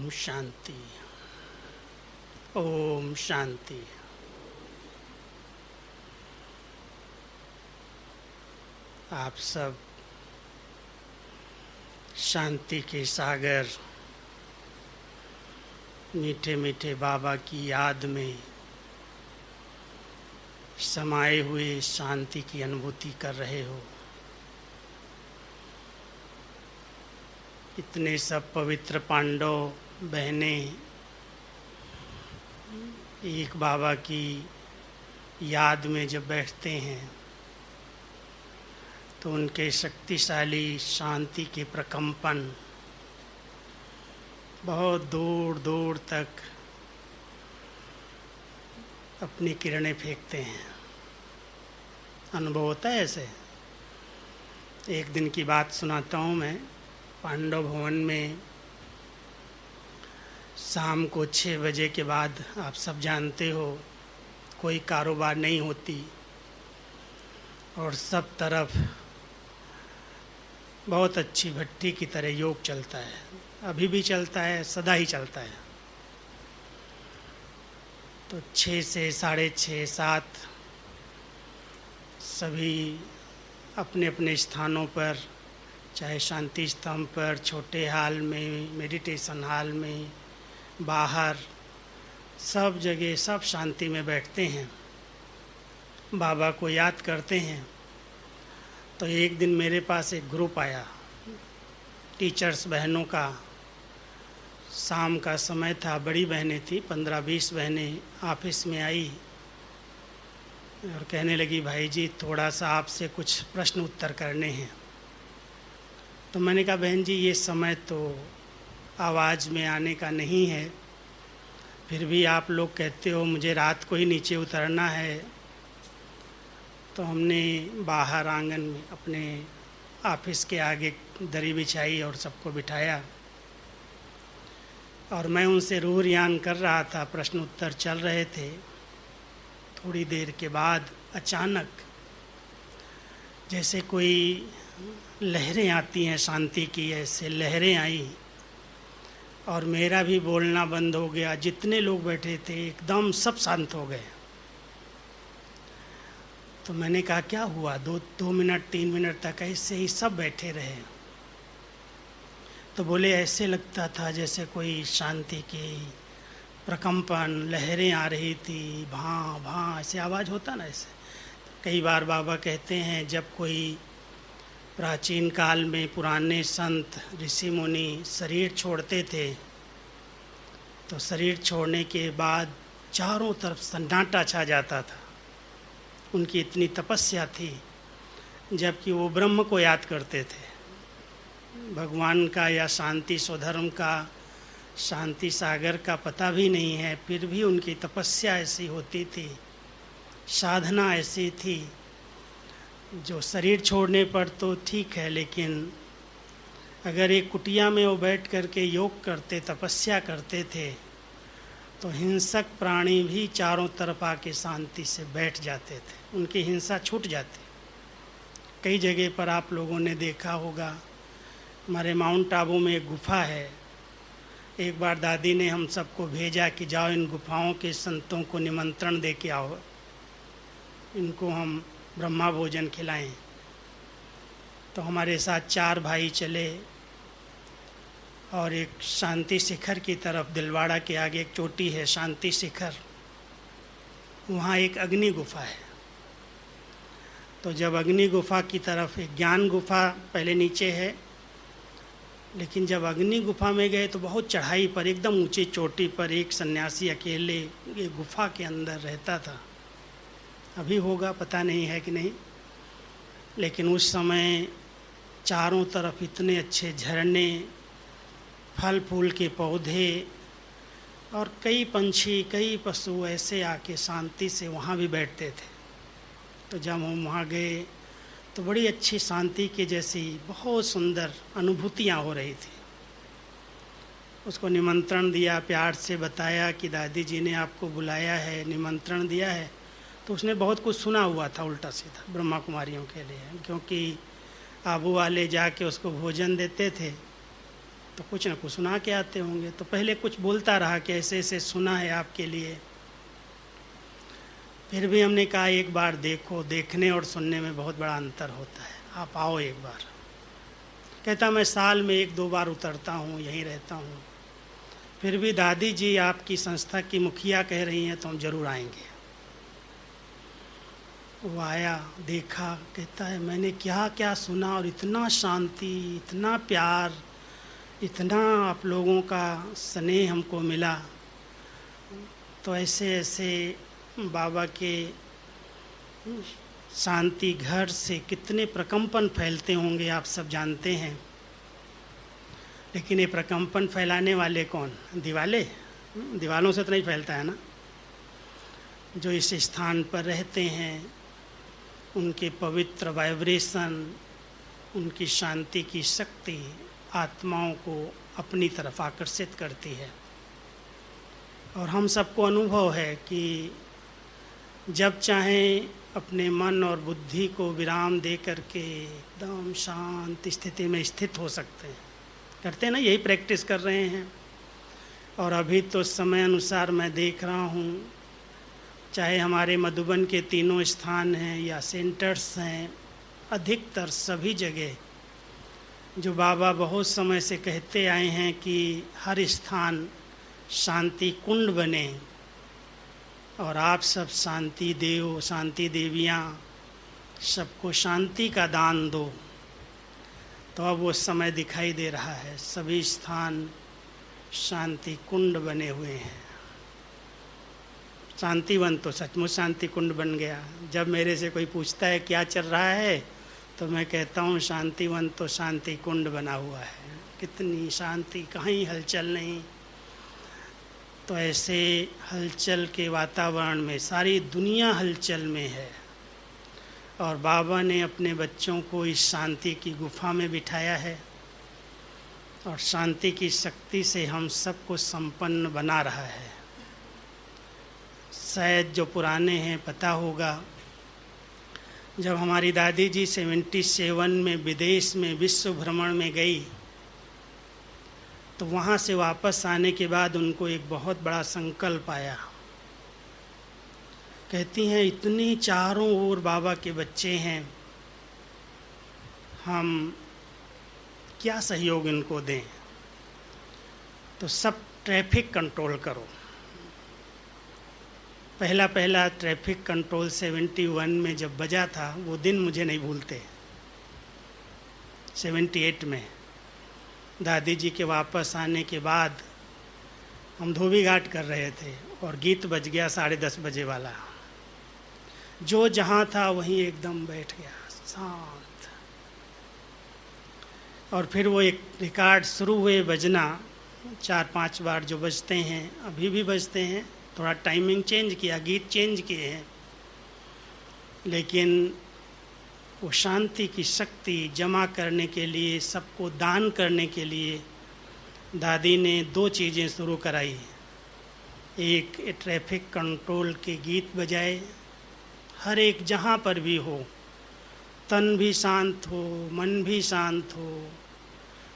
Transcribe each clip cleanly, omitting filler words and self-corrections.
ओम शांति। ओम शांति। आप सब शांति के सागर मीठे मीठे बाबा की याद में समाये हुए शांति की अनुभूति कर रहे हो। इतने सब पवित्र पांडव बहनें एक बाबा की याद में जब बैठते हैं तो उनके शक्तिशाली शांति के प्रकंपन बहुत दूर दूर तक अपनी किरणें फेंकते हैं। अनुभव होता है ऐसे। एक दिन की बात सुनाता हूँ मैं। पांडव भवन में शाम को 6 बजे के बाद आप सब जानते हो कोई कारोबार नहीं होती और सब तरफ बहुत अच्छी भट्टी की तरह योग चलता है। अभी भी चलता है, सदा ही चलता है। तो 6 से 6:30 7 सभी अपने अपने स्थानों पर, चाहे शांति स्तंभ पर, छोटे हाल में, मेडिटेशन हाल में, बाहर, सब जगह सब शांति में बैठते हैं, बाबा को याद करते हैं। तो एक दिन मेरे पास एक ग्रुप आया टीचर्स बहनों का। शाम का समय था, बड़ी बहनें थी, 15-20 बहनें ऑफिस में आई और कहने लगी, भाई जी थोड़ा सा आपसे कुछ प्रश्न उत्तर करने हैं। तो मैंने कहा, बहन जी ये समय तो आवाज़ में आने का नहीं है, फिर भी आप लोग कहते हो मुझे रात को ही नीचे उतरना है। तो हमने बाहर आंगन में अपने ऑफिस के आगे दरी बिछाई और सबको बिठाया और मैं उनसे रूह रियान कर रहा था, प्रश्न उत्तर चल रहे थे। थोड़ी देर के बाद अचानक जैसे कोई लहरें आती हैं शांति की, ऐसे लहरें आई और मेरा भी बोलना बंद हो गया। जितने लोग बैठे थे एकदम सब शांत हो गए। तो मैंने कहा क्या हुआ? 2 मिनट 3 मिनट तक ऐसे ही सब बैठे रहे। तो बोले ऐसे लगता था जैसे कोई शांति की प्रकंपन, लहरें आ रही थी, भां भां ऐसे आवाज़ होता ना ऐसे। कई बार बाबा कहते हैं जब कोई प्राचीन काल में पुराने संत ऋषि मुनि शरीर छोड़ते थे तो शरीर छोड़ने के बाद चारों तरफ सन्नाटा छा जाता था। उनकी इतनी तपस्या थी, जबकि वो ब्रह्म को याद करते थे, भगवान का या शांति स्वधर्म का, शांति सागर का पता भी नहीं है, फिर भी उनकी तपस्या ऐसी होती थी, साधना ऐसी थी। जो शरीर छोड़ने पर तो ठीक है, लेकिन अगर एक कुटिया में वो बैठ करके योग करते, तपस्या करते थे तो हिंसक प्राणी भी चारों तरफ आके शांति से बैठ जाते थे, उनकी हिंसा छूट जाती। कई जगह पर आप लोगों ने देखा होगा, हमारे माउंट आबू में एक गुफा है। एक बार दादी ने हम सबको भेजा कि जाओ इन गुफाओं के संतों को निमंत्रण दे के आओ, इनको हम ब्रह्मा भोजन खिलाएं। तो हमारे साथ 4 भाई चले और एक शांति शिखर की तरफ, दिलवाड़ा के आगे एक चोटी है शांति शिखर, वहाँ एक अग्नि गुफा है। तो जब अग्नि गुफा की तरफ, एक ज्ञान गुफा पहले नीचे है, लेकिन जब अग्नि गुफा में गए तो बहुत चढ़ाई पर, एकदम ऊंची चोटी पर एक सन्यासी अकेले ये गुफा के अंदर रहता था। अभी होगा पता नहीं है कि नहीं, लेकिन उस समय चारों तरफ इतने अच्छे झरने, फल फूल के पौधे और कई पंछी, कई पशु ऐसे आके शांति से वहाँ भी बैठते थे। तो जब हम वहाँ गए तो बड़ी अच्छी शांति की जैसी बहुत सुंदर अनुभूतियाँ हो रही थी। उसको निमंत्रण दिया, प्यार से बताया कि दादी जी ने आपको बुलाया है, निमंत्रण दिया है। तो उसने बहुत कुछ सुना हुआ था उल्टा सीधा ब्रह्मा कुमारियों के लिए, क्योंकि आबू वाले जाके उसको भोजन देते थे तो कुछ ना कुछ सुना के आते होंगे। तो पहले कुछ बोलता रहा कि ऐसे ऐसे सुना है आपके लिए। फिर भी हमने कहा एक बार देखो, देखने और सुनने में बहुत बड़ा अंतर होता है, आप आओ एक बार। कहता मैं साल में 1-2 बार उतरता हूँ, यहीं रहता हूँ। फिर भी दादी जी आपकी संस्था की मुखिया कह रही हैं तो हम ज़रूर आएंगे। वो आया, देखा, कहता है मैंने क्या क्या सुना और इतना शांति, इतना प्यार, इतना आप लोगों का स्नेह हमको मिला। तो ऐसे ऐसे बाबा के शांति घर से कितने प्रकंपन फैलते होंगे आप सब जानते हैं। लेकिन ये प्रकंपन फैलाने वाले कौन? दीवाले? दीवालों से तो नहीं फैलता है ना। जो इस स्थान पर रहते हैं उनके पवित्र वाइब्रेशन, उनकी शांति की शक्ति आत्माओं को अपनी तरफ आकर्षित करती है। और हम सबको अनुभव है कि जब चाहें अपने मन और बुद्धि को विराम दे करके एकदम शांत स्थिति में स्थित हो सकते हैं। करते हैं ना, यही प्रैक्टिस कर रहे हैं। और अभी तो समय अनुसार मैं देख रहा हूँ, चाहे हमारे मधुबन के 3 स्थान हैं या सेंटर्स हैं, अधिकतर सभी जगह जो बाबा बहुत समय से कहते आए हैं कि हर स्थान शांति कुंड बने और आप सब शांति देव, शांति देवियाँ सबको शांति का दान दो। तो अब वो समय दिखाई दे रहा है, सभी स्थान शांति कुंड बने हुए हैं। शांतिवन तो सचमुच शांति कुंड बन गया। जब मेरे से कोई पूछता है क्या चल रहा है तो मैं कहता हूँ शांतिवन तो शांति कुंड बना हुआ है। कितनी शांति, कहीं हलचल नहीं। तो ऐसे हलचल के वातावरण में सारी दुनिया हलचल में है और बाबा ने अपने बच्चों को इस शांति की गुफा में बिठाया है और शांति की शक्ति से हम सबको संपन्न बना रहा है। शायद जो पुराने हैं पता होगा, जब हमारी दादी जी 77 में विदेश में विश्व भ्रमण में गई तो वहाँ से वापस आने के बाद उनको एक बहुत बड़ा संकल्प आया। कहती हैं इतनी चारों ओर बाबा के बच्चे हैं, हम क्या सहयोग इनको दें। तो सब ट्रैफिक कंट्रोल करो। पहला ट्रैफिक कंट्रोल 71 में जब बजा था, वो दिन मुझे नहीं भूलते। 78 में दादी जी के वापस आने के बाद हम धोबी घाट कर रहे थे और गीत बज गया 10:30 बजे वाला। जो जहाँ था वहीं एकदम बैठ गया शांत। और फिर वो एक रिकॉर्ड शुरू हुए बजना, 4-5 बार जो बजते हैं, अभी भी बजते हैं। थोड़ा टाइमिंग चेंज किया, गीत चेंज किए हैं, लेकिन वो शांति की शक्ति जमा करने के लिए, सबको दान करने के लिए दादी ने 2 चीज़ें शुरू कराई। एक ट्रैफिक कंट्रोल के गीत बजाए, हर एक जहाँ पर भी हो, तन भी शांत हो, मन भी शांत हो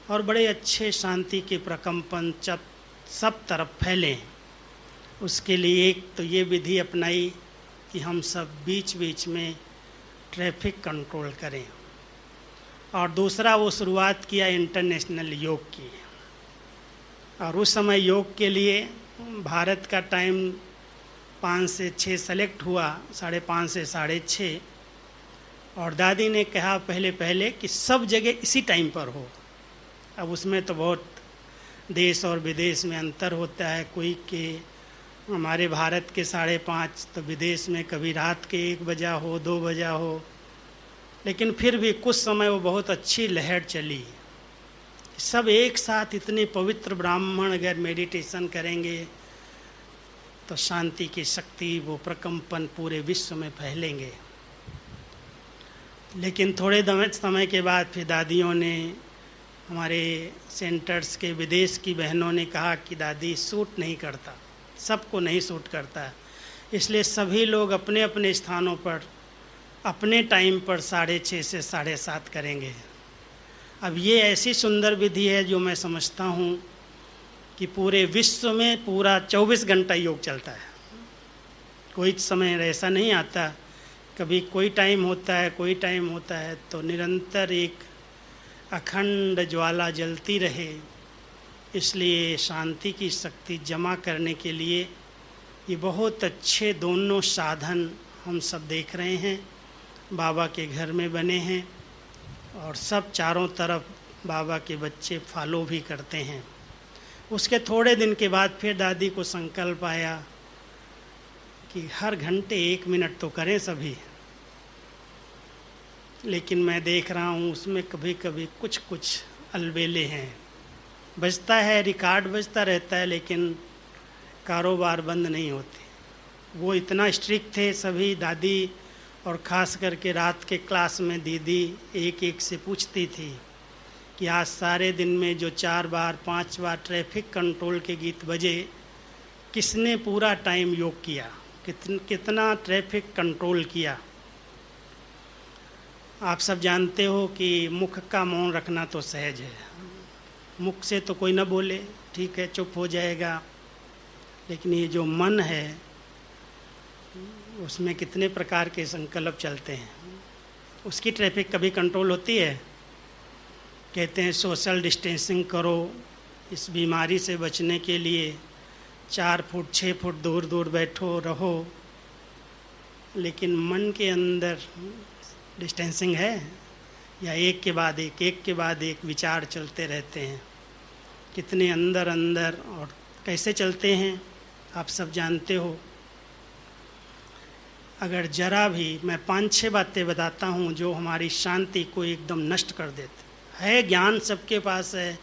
और बड़े अच्छे शांति के प्रकंपन सब तरफ फैलें। उसके लिए एक तो ये विधि अपनाई कि हम सब बीच बीच में ट्रैफिक कंट्रोल करें, और दूसरा वो शुरुआत किया इंटरनेशनल योग की। और उस समय योग के लिए भारत का टाइम 5 से 6 सेलेक्ट हुआ, 5:30 से 6:30। और दादी ने कहा पहले कि सब जगह इसी टाइम पर हो। अब उसमें तो बहुत देश और विदेश में अंतर होता है। कोई के हमारे भारत के 5:30 तो विदेश में कभी रात के 1 बजा हो, 2 बजा हो, लेकिन फिर भी कुछ समय वो बहुत अच्छी लहर चली। सब एक साथ इतने पवित्र ब्राह्मण अगर मेडिटेशन करेंगे तो शांति की शक्ति, वो प्रकंपन पूरे विश्व में फैलेंगे। लेकिन थोड़े समय के बाद फिर दादियों ने, हमारे सेंटर्स के विदेश की बहनों ने कहा कि दादी सूट नहीं करता, सबको नहीं सूट करता, इसलिए सभी लोग अपने अपने स्थानों पर अपने टाइम पर 6:30 से 7:30 करेंगे। अब ये ऐसी सुंदर विधि है जो मैं समझता हूँ कि पूरे विश्व में पूरा 24 घंटा योग चलता है। कोई समय ऐसा नहीं आता, कभी कोई टाइम होता है, कोई टाइम होता है, तो निरंतर एक अखंड ज्वाला जलती रहे। इसलिए शांति की शक्ति जमा करने के लिए ये बहुत अच्छे दोनों साधन हम सब देख रहे हैं, बाबा के घर में बने हैं और सब चारों तरफ बाबा के बच्चे फॉलो भी करते हैं। उसके थोड़े दिन के बाद फिर दादी को संकल्प आया कि हर घंटे 1 मिनट तो करें सभी, लेकिन मैं देख रहा हूँ उसमें कभी कभी कुछ अलबेले हैं। बजता है, रिकॉर्ड बजता रहता है, लेकिन कारोबार बंद नहीं होते। वो इतना स्ट्रिक्ट थे सभी, दादी और ख़ास करके रात के क्लास में दीदी एक एक से पूछती थी कि आज सारे दिन में जो 4 बार 5 बार ट्रैफिक कंट्रोल के गीत बजे, किसने पूरा टाइम योग किया, कितना ट्रैफिक कंट्रोल किया। आप सब जानते हो कि मुख का मौन रखना तो सहज है, मुख से तो कोई ना बोले, ठीक है, चुप हो जाएगा, लेकिन ये जो मन है उसमें कितने प्रकार के संकल्प चलते हैं, उसकी ट्रैफिक कभी कंट्रोल होती है। कहते हैं सोशल डिस्टेंसिंग करो, इस बीमारी से बचने के लिए 4 फुट 6 फुट दूर दूर बैठो रहो, लेकिन मन के अंदर डिस्टेंसिंग है या एक के बाद एक विचार चलते रहते हैं। कितने अंदर अंदर और कैसे चलते हैं आप सब जानते हो। अगर जरा भी, मैं 5-6 बातें बताता हूँ जो हमारी शांति को एकदम नष्ट कर देते है। ज्ञान सबके पास है,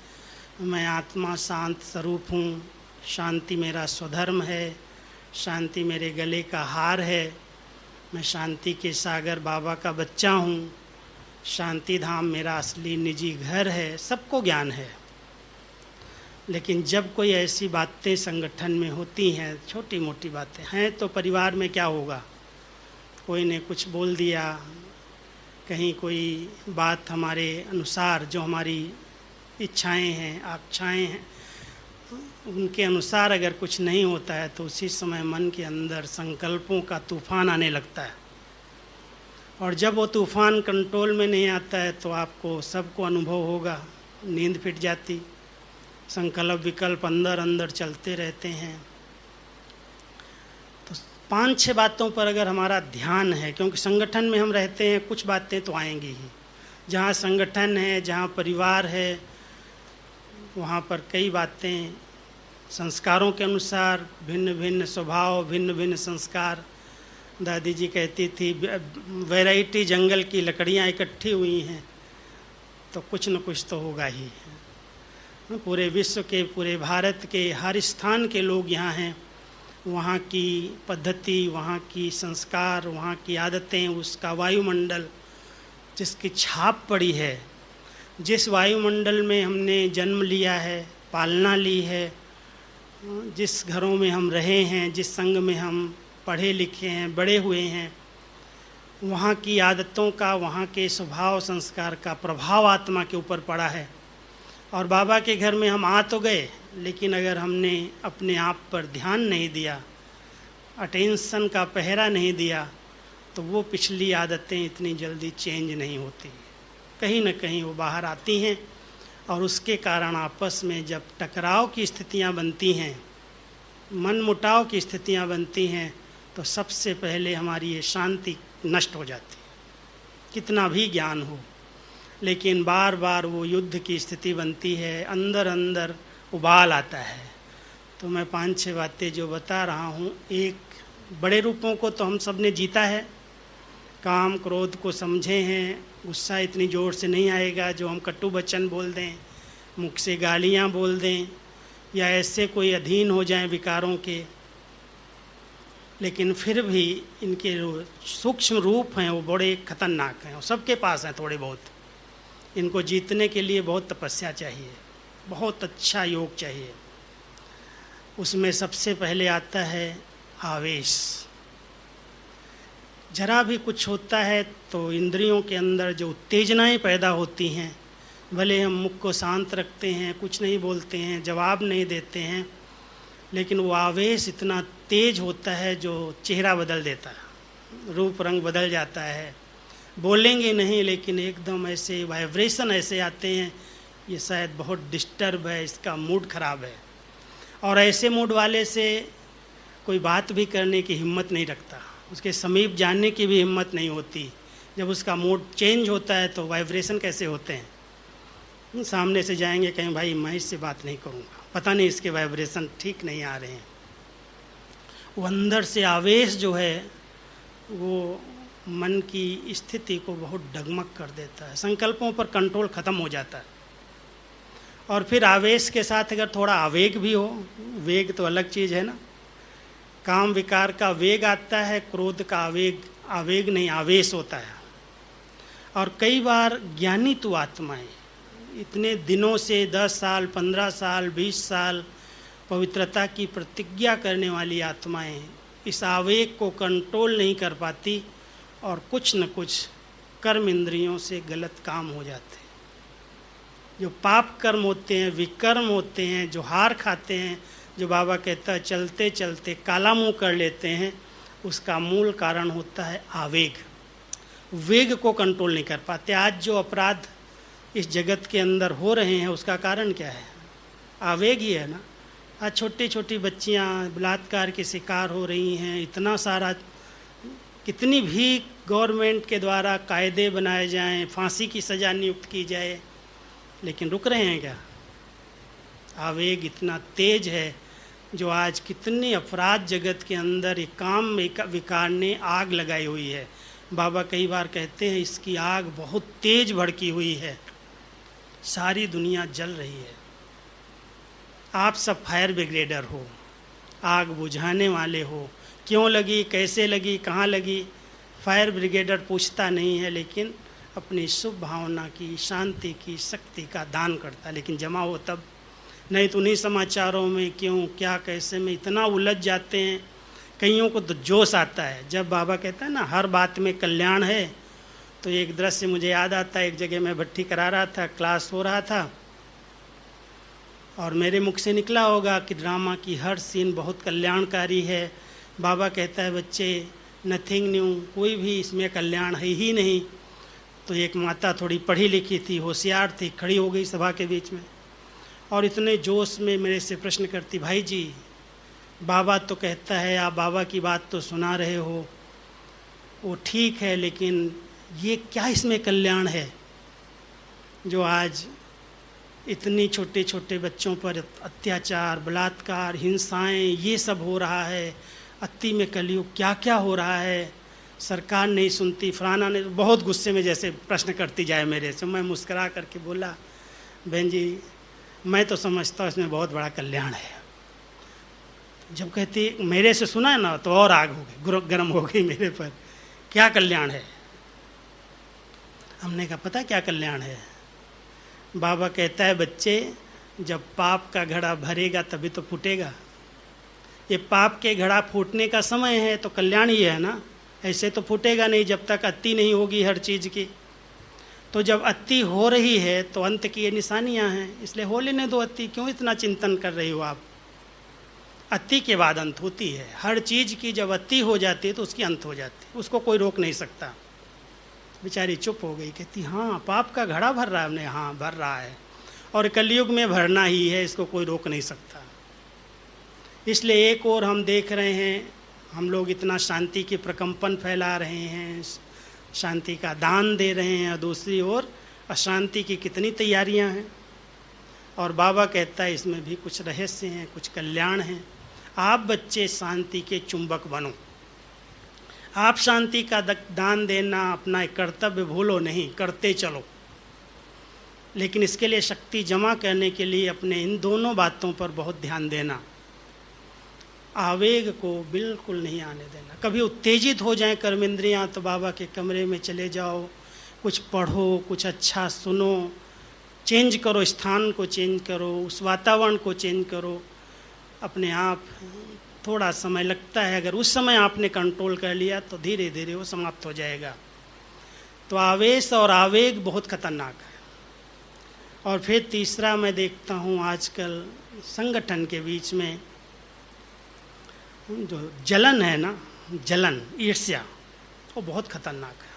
मैं आत्मा शांत स्वरूप हूँ, शांति मेरा स्वधर्म है, शांति मेरे गले का हार है, मैं शांति के सागर बाबा का बच्चा हूँ, शांति धाम मेरा असली निजी घर है, सबको ज्ञान है। लेकिन जब कोई ऐसी बातें संगठन में होती हैं, छोटी मोटी बातें हैं, तो परिवार में क्या होगा, कोई ने कुछ बोल दिया, कहीं कोई बात हमारे अनुसार, जो हमारी इच्छाएं हैं, आकांक्षाएं हैं, उनके अनुसार अगर कुछ नहीं होता है तो उसी समय मन के अंदर संकल्पों का तूफान आने लगता है। और जब वो तूफान कंट्रोल में नहीं आता है तो आपको सबको अनुभव होगा, नींद फिट जाती, संकल्प विकल्प अंदर अंदर चलते रहते हैं। तो 5-6 बातों पर अगर हमारा ध्यान है, क्योंकि संगठन में हम रहते हैं, कुछ बातें तो आएंगी ही। जहाँ संगठन है, जहाँ परिवार है, वहाँ पर कई बातें संस्कारों के अनुसार, भिन्न भिन्न स्वभाव, भिन्न भिन्न संस्कार। दादी जी कहती थी वैरायटी जंगल की लकड़ियाँ इकट्ठी हुई हैं तो कुछ न कुछ तो होगा ही। पूरे विश्व के, पूरे भारत के हर स्थान के लोग यहाँ हैं, वहाँ की पद्धति, वहाँ की संस्कार, वहाँ की आदतें, उसका वायुमंडल जिसकी छाप पड़ी है, जिस वायुमंडल में हमने जन्म लिया है, पालना ली है, जिस घरों में हम रहे हैं, जिस संग में हम पढ़े लिखे हैं, बड़े हुए हैं, वहाँ की आदतों का, वहाँ के स्वभाव संस्कार का प्रभाव आत्मा के ऊपर पड़ा है। और बाबा के घर में हम आ तो गए, लेकिन अगर हमने अपने आप पर ध्यान नहीं दिया, अटेंशन का पहरा नहीं दिया, तो वो पिछली आदतें इतनी जल्दी चेंज नहीं होती, कहीं न कहीं वो बाहर आती हैं। और उसके कारण आपस में जब टकराव की स्थितियां बनती हैं, मन मुटाव की स्थितियां बनती हैं, तो सबसे पहले हमारी ये शांति नष्ट हो जाती है, कितना भी ज्ञान हो। लेकिन बार बार वो युद्ध की स्थिति बनती है, अंदर अंदर उबाल आता है। तो मैं 5-6 बातें जो बता रहा हूँ, एक, बड़े रूपों को तो हम सब ने जीता है, काम क्रोध को समझे हैं, गुस्सा इतनी ज़ोर से नहीं आएगा जो हम कटु वचन बोल दें, मुख से गालियाँ बोल दें, या ऐसे कोई अधीन हो जाएं विकारों के। लेकिन फिर भी इनके सूक्ष्म रूप हैं वो बड़े खतरनाक हैं, सबके पास हैं थोड़े बहुत। इनको जीतने के लिए बहुत तपस्या चाहिए, बहुत अच्छा योग चाहिए। उसमें सबसे पहले आता है आवेश। जरा भी कुछ होता है तो इंद्रियों के अंदर जो उत्तेजनाएं पैदा होती हैं, भले हम मुख को शांत रखते हैं, कुछ नहीं बोलते हैं, जवाब नहीं देते हैं, लेकिन वो आवेश इतना तेज होता है जो चेहरा बदल देता है, रूप रंग बदल जाता है। बोलेंगे नहीं लेकिन एकदम ऐसे वाइब्रेशन ऐसे आते हैं, ये शायद बहुत डिस्टर्ब है, इसका मूड ख़राब है। और ऐसे मूड वाले से कोई बात भी करने की हिम्मत नहीं रखता, उसके समीप जाने की भी हिम्मत नहीं होती। जब उसका मूड चेंज होता है तो वाइब्रेशन कैसे होते हैं, सामने से जाएंगे कहीं भाई मैं इससे बात नहीं करूँगा, पता नहीं इसके वाइब्रेशन ठीक नहीं आ रहे हैं। वो अंदर से आवेश जो है वो मन की स्थिति को बहुत डगमग कर देता है, संकल्पों पर कंट्रोल ख़त्म हो जाता है। और फिर आवेश के साथ अगर थोड़ा आवेग भी हो, वेग तो अलग चीज़ है ना, काम विकार का वेग आता है, क्रोध का आवेग नहीं आवेश होता है। और कई बार ज्ञानी तो आत्माएं इतने दिनों से 10 साल 15 साल 20 साल पवित्रता की प्रतिज्ञा करने वाली आत्माएं इस आवेग को कंट्रोल नहीं कर पाती और कुछ न कुछ कर्म इंद्रियों से गलत काम हो जाते हैं। जो पाप कर्म होते हैं, विकर्म होते हैं, जो हार खाते हैं, जो बाबा कहता है चलते चलते काला मुंह कर लेते हैं, उसका मूल कारण होता है आवेग। वेग को कंट्रोल नहीं कर पाते। आज जो अपराध इस जगत के अंदर हो रहे हैं उसका कारण क्या है? आवेग ही है ना। आज छोटी छोटी बच्चियां बलात्कार के शिकार हो रही हैं, इतना सारा, कितनी भी गवर्नमेंट के द्वारा कायदे बनाए जाएं, फांसी की सज़ा नियुक्त की जाए, लेकिन रुक रहे हैं क्या? आवेग इतना तेज है जो आज कितने अपराध जगत के अंदर एक काम विकार ने आग लगाई हुई है। बाबा कई बार कहते हैं इसकी आग बहुत तेज भड़की हुई है, सारी दुनिया जल रही है। आप सब फायर ब्रिगेडर हो, आग बुझाने वाले हो, क्यों लगी, कैसे लगी, कहाँ लगी, फायर ब्रिगेडर पूछता नहीं है, लेकिन अपनी शुभ भावना की, शांति की, शक्ति का दान करता। लेकिन जमा हो तब, नहीं तो उन्हीं समाचारों में क्यों क्या कैसे में इतना उलझ जाते हैं। कईयों को तो जोश आता है जब बाबा कहता है ना हर बात में कल्याण है। तो एक दृश्य मुझे याद आता है, एक जगह मैं भट्ठी करा रहा था, क्लास हो रहा था, और मेरे मुख से निकला होगा कि ड्रामा की हर सीन बहुत कल्याणकारी है। बाबा कहता है बच्चे नथिंग न्यू, कोई भी इसमें कल्याण है ही नहीं। तो एक माता थोड़ी पढ़ी लिखी थी, होशियार थी, खड़ी हो गई सभा के बीच में और इतने जोश में मेरे से प्रश्न करती, भाई जी बाबा तो कहता है, आप बाबा की बात तो सुना रहे हो, वो ठीक है, लेकिन ये क्या इसमें कल्याण है जो आज इतनी छोटे छोटे बच्चों पर अत्याचार, बलात्कार, हिंसाएं, ये सब हो रहा है। अति में कलयुग क्या क्या हो रहा है, सरकार नहीं सुनती, फलाना ने, बहुत गुस्से में जैसे प्रश्न करती जाए मेरे से। मैं मुस्करा करके बोला, बहन जी मैं तो समझता हूँ इसमें बहुत बड़ा कल्याण है। जब कहती मेरे से सुना है ना तो और आग हो गई, गर्म हो गई मेरे पर, क्या कल्याण है? हमने कहा पता क्या कल्याण है? बाबा कहता है बच्चे जब पाप का घड़ा भरेगा तभी तो फूटेगा। ये पाप के घड़ा फूटने का समय है तो कल्याण ही है ना, ऐसे तो फूटेगा नहीं जब तक अति नहीं होगी हर चीज़ की। तो जब अति हो रही है तो अंत की ये निशानियां हैं, इसलिए हो लेने दो अति, क्यों इतना चिंतन कर रही हो आप? अति के बाद अंत होती है हर चीज़ की, जब अति हो जाती है तो उसकी अंत हो जाती है, उसको कोई रोक नहीं सकता। बेचारी चुप हो गई, कहती हाँ पाप का घड़ा भर रहा है। हमने हाँ भर रहा है और कलयुग में भरना ही है, इसको कोई रोक नहीं सकता। इसलिए एक और हम देख रहे हैं, हम लोग इतना शांति के प्रकंपन फैला रहे हैं, शांति का दान दे रहे हैं, और दूसरी ओर अशांति की कितनी तैयारियां हैं। और बाबा कहता है इसमें भी कुछ रहस्य हैं, कुछ कल्याण हैं। आप बच्चे शांति के चुंबक बनो, आप शांति का दान देना अपना एक कर्तव्य भूलो नहीं, करते चलो। लेकिन इसके लिए शक्ति जमा करने के लिए अपने इन दोनों बातों पर बहुत ध्यान देना। आवेग को बिल्कुल नहीं आने देना। कभी उत्तेजित हो जाएं कर्मेंद्रियां तो बाबा के कमरे में चले जाओ, कुछ पढ़ो, कुछ अच्छा सुनो, चेंज करो, स्थान को चेंज करो, उस वातावरण को चेंज करो। अपने आप थोड़ा समय लगता है, अगर उस समय आपने कंट्रोल कर लिया तो धीरे धीरे वो समाप्त हो जाएगा। तो आवेश और आवेग बहुत खतरनाक है। और फिर तीसरा मैं देखता हूँ आजकल संगठन के बीच में जो जलन है ना, जलन, ईर्ष्या, वो बहुत खतरनाक है।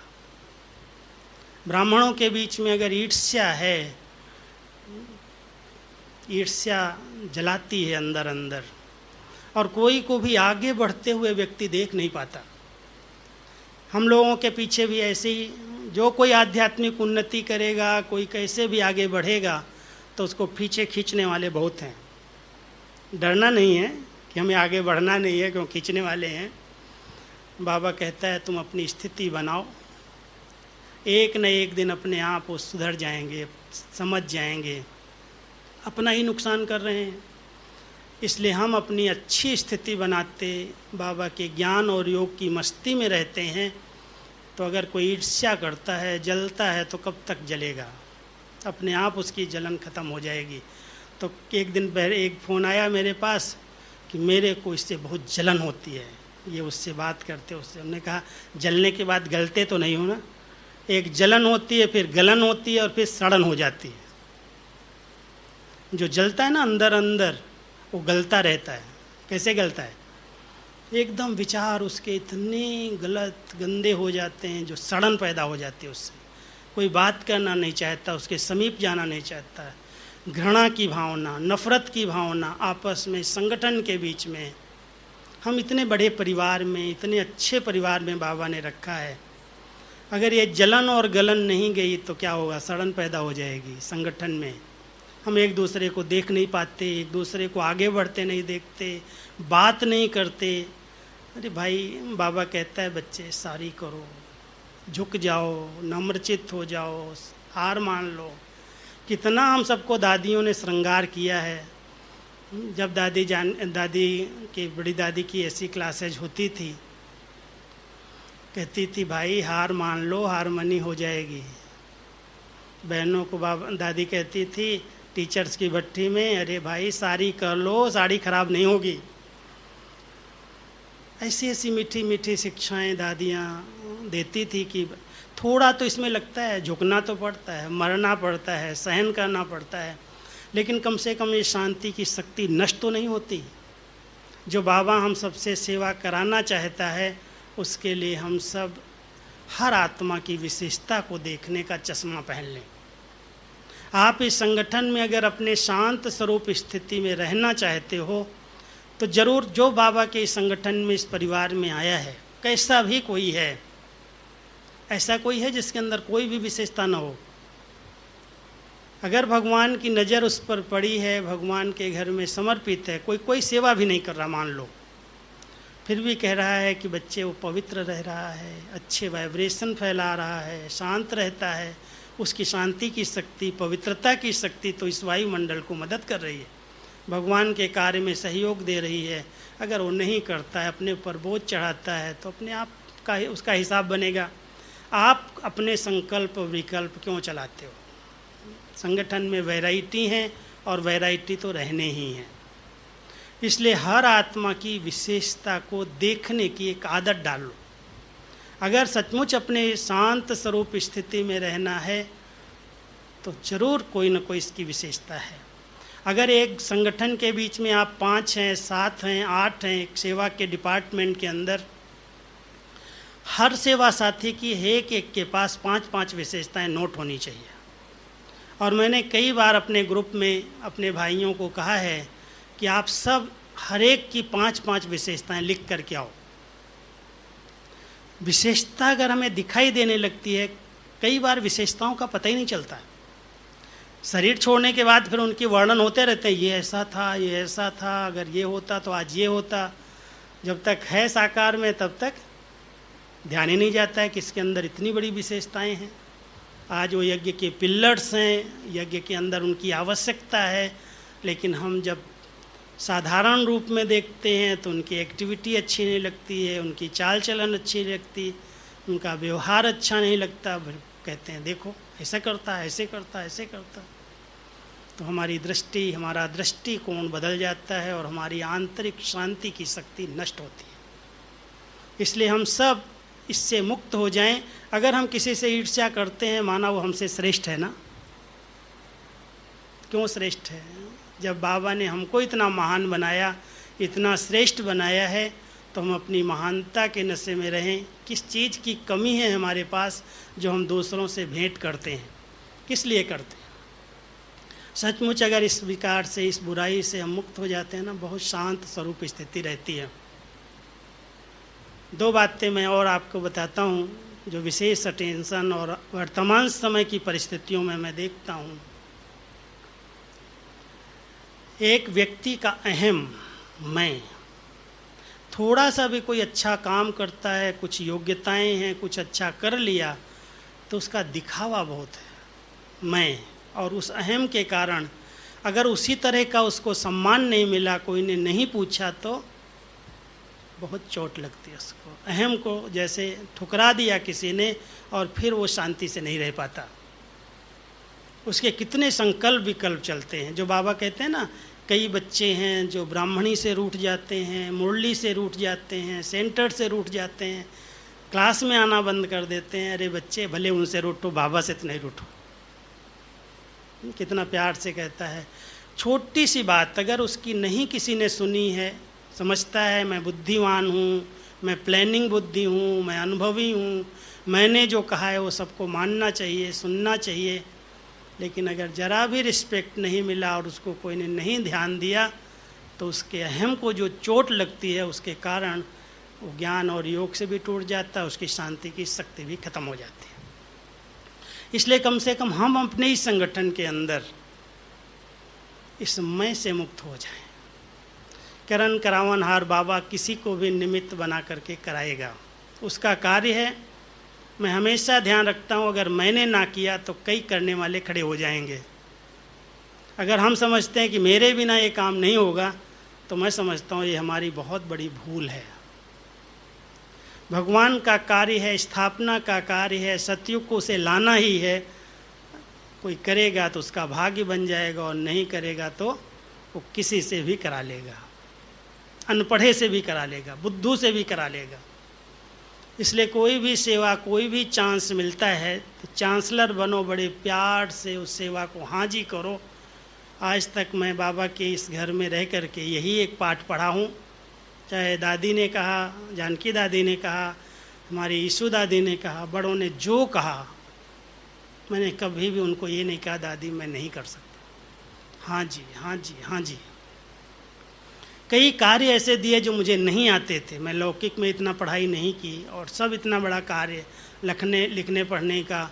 ब्राह्मणों के बीच में अगर ईर्ष्या है, ईर्ष्या जलाती है अंदर अंदर, और कोई को भी आगे बढ़ते हुए व्यक्ति देख नहीं पाता। हम लोगों के पीछे भी ऐसे ही, जो कोई आध्यात्मिक उन्नति करेगा, कोई कैसे भी आगे बढ़ेगा, तो उसको पीछे खींचने वाले बहुत हैं। डरना नहीं है कि हमें आगे बढ़ना नहीं है, क्यों खींचने वाले हैं। बाबा कहता है तुम अपनी स्थिति बनाओ, एक न एक दिन अपने आप वो सुधर जाएंगे, समझ जाएंगे अपना ही नुकसान कर रहे हैं। इसलिए हम अपनी अच्छी स्थिति बनाते, बाबा के ज्ञान और योग की मस्ती में रहते हैं। तो अगर कोई ईर्ष्या करता है, जलता है, तो कब तक जलेगा? अपने आप उसकी जलन ख़त्म हो जाएगी। तो एक दिन पहले एक फ़ोन आया मेरे पास कि मेरे को इससे बहुत जलन होती है। ये उससे बात करते, उससे हमने कहा जलने के बाद गलते तो नहीं हो ना? एक जलन होती है, फिर गलन होती है, और फिर सड़न हो जाती है। जो जलता है ना अंदर अंदर, वो गलता रहता है। कैसे गलता है? एकदम विचार उसके इतने गलत गंदे हो जाते हैं, जो सड़न पैदा हो जाती है उससे। कोई बात करना नहीं चाहता, उसके समीप जाना नहीं चाहता है। घृणा की भावना, नफ़रत की भावना आपस में, संगठन के बीच में। हम इतने बड़े परिवार में, इतने अच्छे परिवार में बाबा ने रखा है, अगर ये जलन और गलन नहीं गई तो क्या होगा? सड़न पैदा हो जाएगी संगठन में। हम एक दूसरे को देख नहीं पाते, एक दूसरे को आगे बढ़ते नहीं देखते, बात नहीं करते। अरे भाई, बाबा कहता है बच्चे सारी करो, झुक जाओ, नम्रचित्त हो जाओ, हार मान लो। कितना हम सबको दादियों ने श्रृंगार किया है। जब दादी की, बड़ी दादी की ऐसी क्लासेज होती थी, कहती थी भाई हार मान लो, हारमनी हो जाएगी। बहनों को दादी कहती थी टीचर्स की भट्टी में, अरे भाई साड़ी कर लो, साड़ी खराब नहीं होगी। ऐसी ऐसी मीठी मीठी शिक्षाएं दादियाँ देती थी कि थोड़ा तो इसमें लगता है, झुकना तो पड़ता है, मरना पड़ता है, सहन करना पड़ता है, लेकिन कम से कम ये शांति की शक्ति नष्ट तो नहीं होती। जो बाबा हम सबसे सेवा कराना चाहता है, उसके लिए हम सब हर आत्मा की विशेषता को देखने का चश्मा पहन लें। आप इस संगठन में अगर अपने शांत स्वरूप स्थिति में रहना चाहते हो, तो ज़रूर जो बाबा के इस संगठन में, इस परिवार में आया है, कैसा भी कोई है, ऐसा कोई है जिसके अंदर कोई भी विशेषता न हो, अगर भगवान की नज़र उस पर पड़ी है, भगवान के घर में समर्पित है, कोई सेवा भी नहीं कर रहा मान लो, फिर भी कह रहा है कि बच्चे वो पवित्र रह रहा है, अच्छे वाइब्रेशन फैला रहा है, शांत रहता है, उसकी शांति की शक्ति, पवित्रता की शक्ति तो इस वायुमंडल को मदद कर रही है, भगवान के कार्य में सहयोग दे रही है। अगर वो नहीं करता है, अपने ऊपर बोझ चढ़ाता है, तो अपने आप का उसका हिसाब बनेगा। आप अपने संकल्प विकल्प क्यों चलाते हो? संगठन में वैरायटी है, और वैरायटी तो रहने ही है। इसलिए हर आत्मा की विशेषता को देखने की एक आदत डालो। अगर सचमुच अपने शांत स्वरूप स्थिति में रहना है, तो जरूर कोई न कोई इसकी विशेषता है। अगर एक संगठन के बीच में आप 5 हैं, 7 हैं, 8 हैं, एक सेवा के डिपार्टमेंट के अंदर, हर सेवा साथी की एक के पास 5-5 विशेषताएं नोट होनी चाहिए। और मैंने कई बार अपने ग्रुप में अपने भाइयों को कहा है कि आप सब हर एक की 5-5 विशेषताएं लिख करके आओ। विशेषता अगर हमें दिखाई देने लगती है, कई बार विशेषताओं का पता ही नहीं चलता है। शरीर छोड़ने के बाद फिर उनके वर्णन होते रहते हैं, ये ऐसा था, ये ऐसा था, अगर ये होता तो आज ये होता। जब तक है साकार में, तब तक ध्यान ही नहीं जाता है कि इसके अंदर इतनी बड़ी विशेषताएं हैं। आज वो यज्ञ के पिलर्स हैं, यज्ञ के अंदर उनकी आवश्यकता है, लेकिन हम जब साधारण रूप में देखते हैं तो उनकी एक्टिविटी अच्छी नहीं लगती है, उनकी चाल चलन अच्छी नहीं लगती, उनका व्यवहार अच्छा नहीं लगता। कहते हैं देखो ऐसा करता है, ऐसे करता है, ऐसे करता है। तो हमारी दृष्टि, हमारा दृष्टिकोण बदल जाता है और हमारी आंतरिक शांति की शक्ति नष्ट होती है। इसलिए हम सब इससे मुक्त हो जाएं। अगर हम किसी से ईर्ष्या करते हैं, माना वो हमसे श्रेष्ठ है ना, क्यों श्रेष्ठ है? जब बाबा ने हमको इतना महान बनाया, इतना श्रेष्ठ बनाया है, तो हम अपनी महानता के नशे में रहें। किस चीज़ की कमी है हमारे पास जो हम दूसरों से भेंट करते हैं? किस लिए करते हैं? सचमुच अगर इस विकार से, इस बुराई से हम मुक्त हो जाते हैं ना, बहुत शांत स्वरूप स्थिति रहती है। दो बातें मैं और आपको बताता हूँ जो विशेष अटेंशन और वर्तमान समय की परिस्थितियों में मैं देखता हूँ। एक व्यक्ति का अहम मैं, थोड़ा सा भी कोई अच्छा काम करता है, कुछ योग्यताएं हैं, कुछ अच्छा कर लिया, तो उसका दिखावा बहुत है मैं, और उस अहम के कारण अगर उसी तरह का उसको सम्मान नहीं मिला, कोई ने नहीं पूछा, तो बहुत चोट लगती है उसको। अहम को जैसे ठुकरा दिया किसी ने और फिर वो शांति से नहीं रह पाता। उसके कितने संकल्प विकल्प चलते हैं। जो बाबा कहते हैं ना, कई बच्चे हैं जो ब्राह्मणी से रूठ जाते हैं, मुरली से रूठ जाते हैं, सेंटर से रूठ जाते हैं, क्लास में आना बंद कर देते हैं। अरे बच्चे, भले उनसे रूठो, बाबा से तो नहीं रूठो। कितना प्यार से कहता है। छोटी सी बात अगर उसकी नहीं किसी ने सुनी है, समझता है मैं बुद्धिमान हूँ, मैं प्लानिंग बुद्धि हूँ, मैं अनुभवी हूँ, मैंने जो कहा है वो सबको मानना चाहिए, सुनना चाहिए, लेकिन अगर ज़रा भी रिस्पेक्ट नहीं मिला और उसको कोई ने नहीं ध्यान दिया, तो उसके अहम को जो चोट लगती है, उसके कारण वो ज्ञान और योग से भी टूट जाता है, उसकी शांति की शक्ति भी खत्म हो जाती है। इसलिए कम से कम हम अपने ही संगठन के अंदर इस मैं से मुक्त हो जाएं। करण करावनहार बाबा किसी को भी निमित्त बना करके कराएगा, उसका कार्य है। मैं हमेशा ध्यान रखता हूँ, अगर मैंने ना किया तो कई करने वाले खड़े हो जाएंगे। अगर हम समझते हैं कि मेरे बिना ये काम नहीं होगा, तो मैं समझता हूँ ये हमारी बहुत बड़ी भूल है। भगवान का कार्य है, स्थापना का कार्य है, सतयुग को उसे लाना ही है। कोई करेगा तो उसका भाग्य बन जाएगा, और नहीं करेगा तो वो किसी से भी करा लेगा, अनपढ़े से भी करा लेगा, बुद्धू से भी करा लेगा। इसलिए कोई भी सेवा, कोई भी चांस मिलता है तो चांसलर बनो, बड़े प्यार से उस सेवा को हाजी करो। आज तक मैं बाबा के इस घर में रह कर के यही एक पाठ पढ़ा हूँ। चाहे दादी ने कहा, जानकी दादी ने कहा, हमारी ईशु दादी ने कहा, बड़ों ने जो कहा, मैंने कभी भी उनको ये नहीं कहा दादी मैं नहीं कर सकता। हाँ जी, हाँ जी, हाँ जी। कई कार्य ऐसे दिए जो मुझे नहीं आते थे। मैं लौकिक में इतना पढ़ाई नहीं की, और सब इतना बड़ा कार्य लिखने पढ़ने का।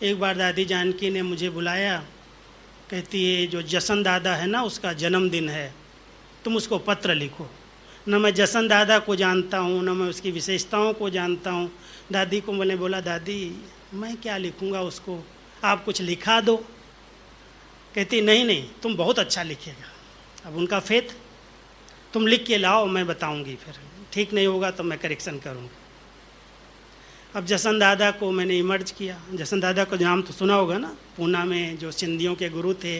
एक बार दादी जानकी ने मुझे बुलाया, कहती है जो जसन दादा है ना, उसका जन्मदिन है, तुम उसको पत्र लिखो। न मैं जसन दादा को जानता हूँ, न मैं उसकी विशेषताओं को जानता हूँ। दादी को मैंने बोला, दादी मैं क्या लिखूँगा उसको, आप कुछ लिखा दो। कहती नहीं नहीं, तुम बहुत अच्छा लिखेगा। अब उनका फेथ, तुम लिख के लाओ, मैं बताऊंगी, फिर ठीक नहीं होगा तो मैं करेक्शन करूँगी। अब जसन दादा को मैंने इमर्ज किया। जसन दादा को नाम तो सुना होगा ना, पूना में जो सिंधियों के गुरु थे,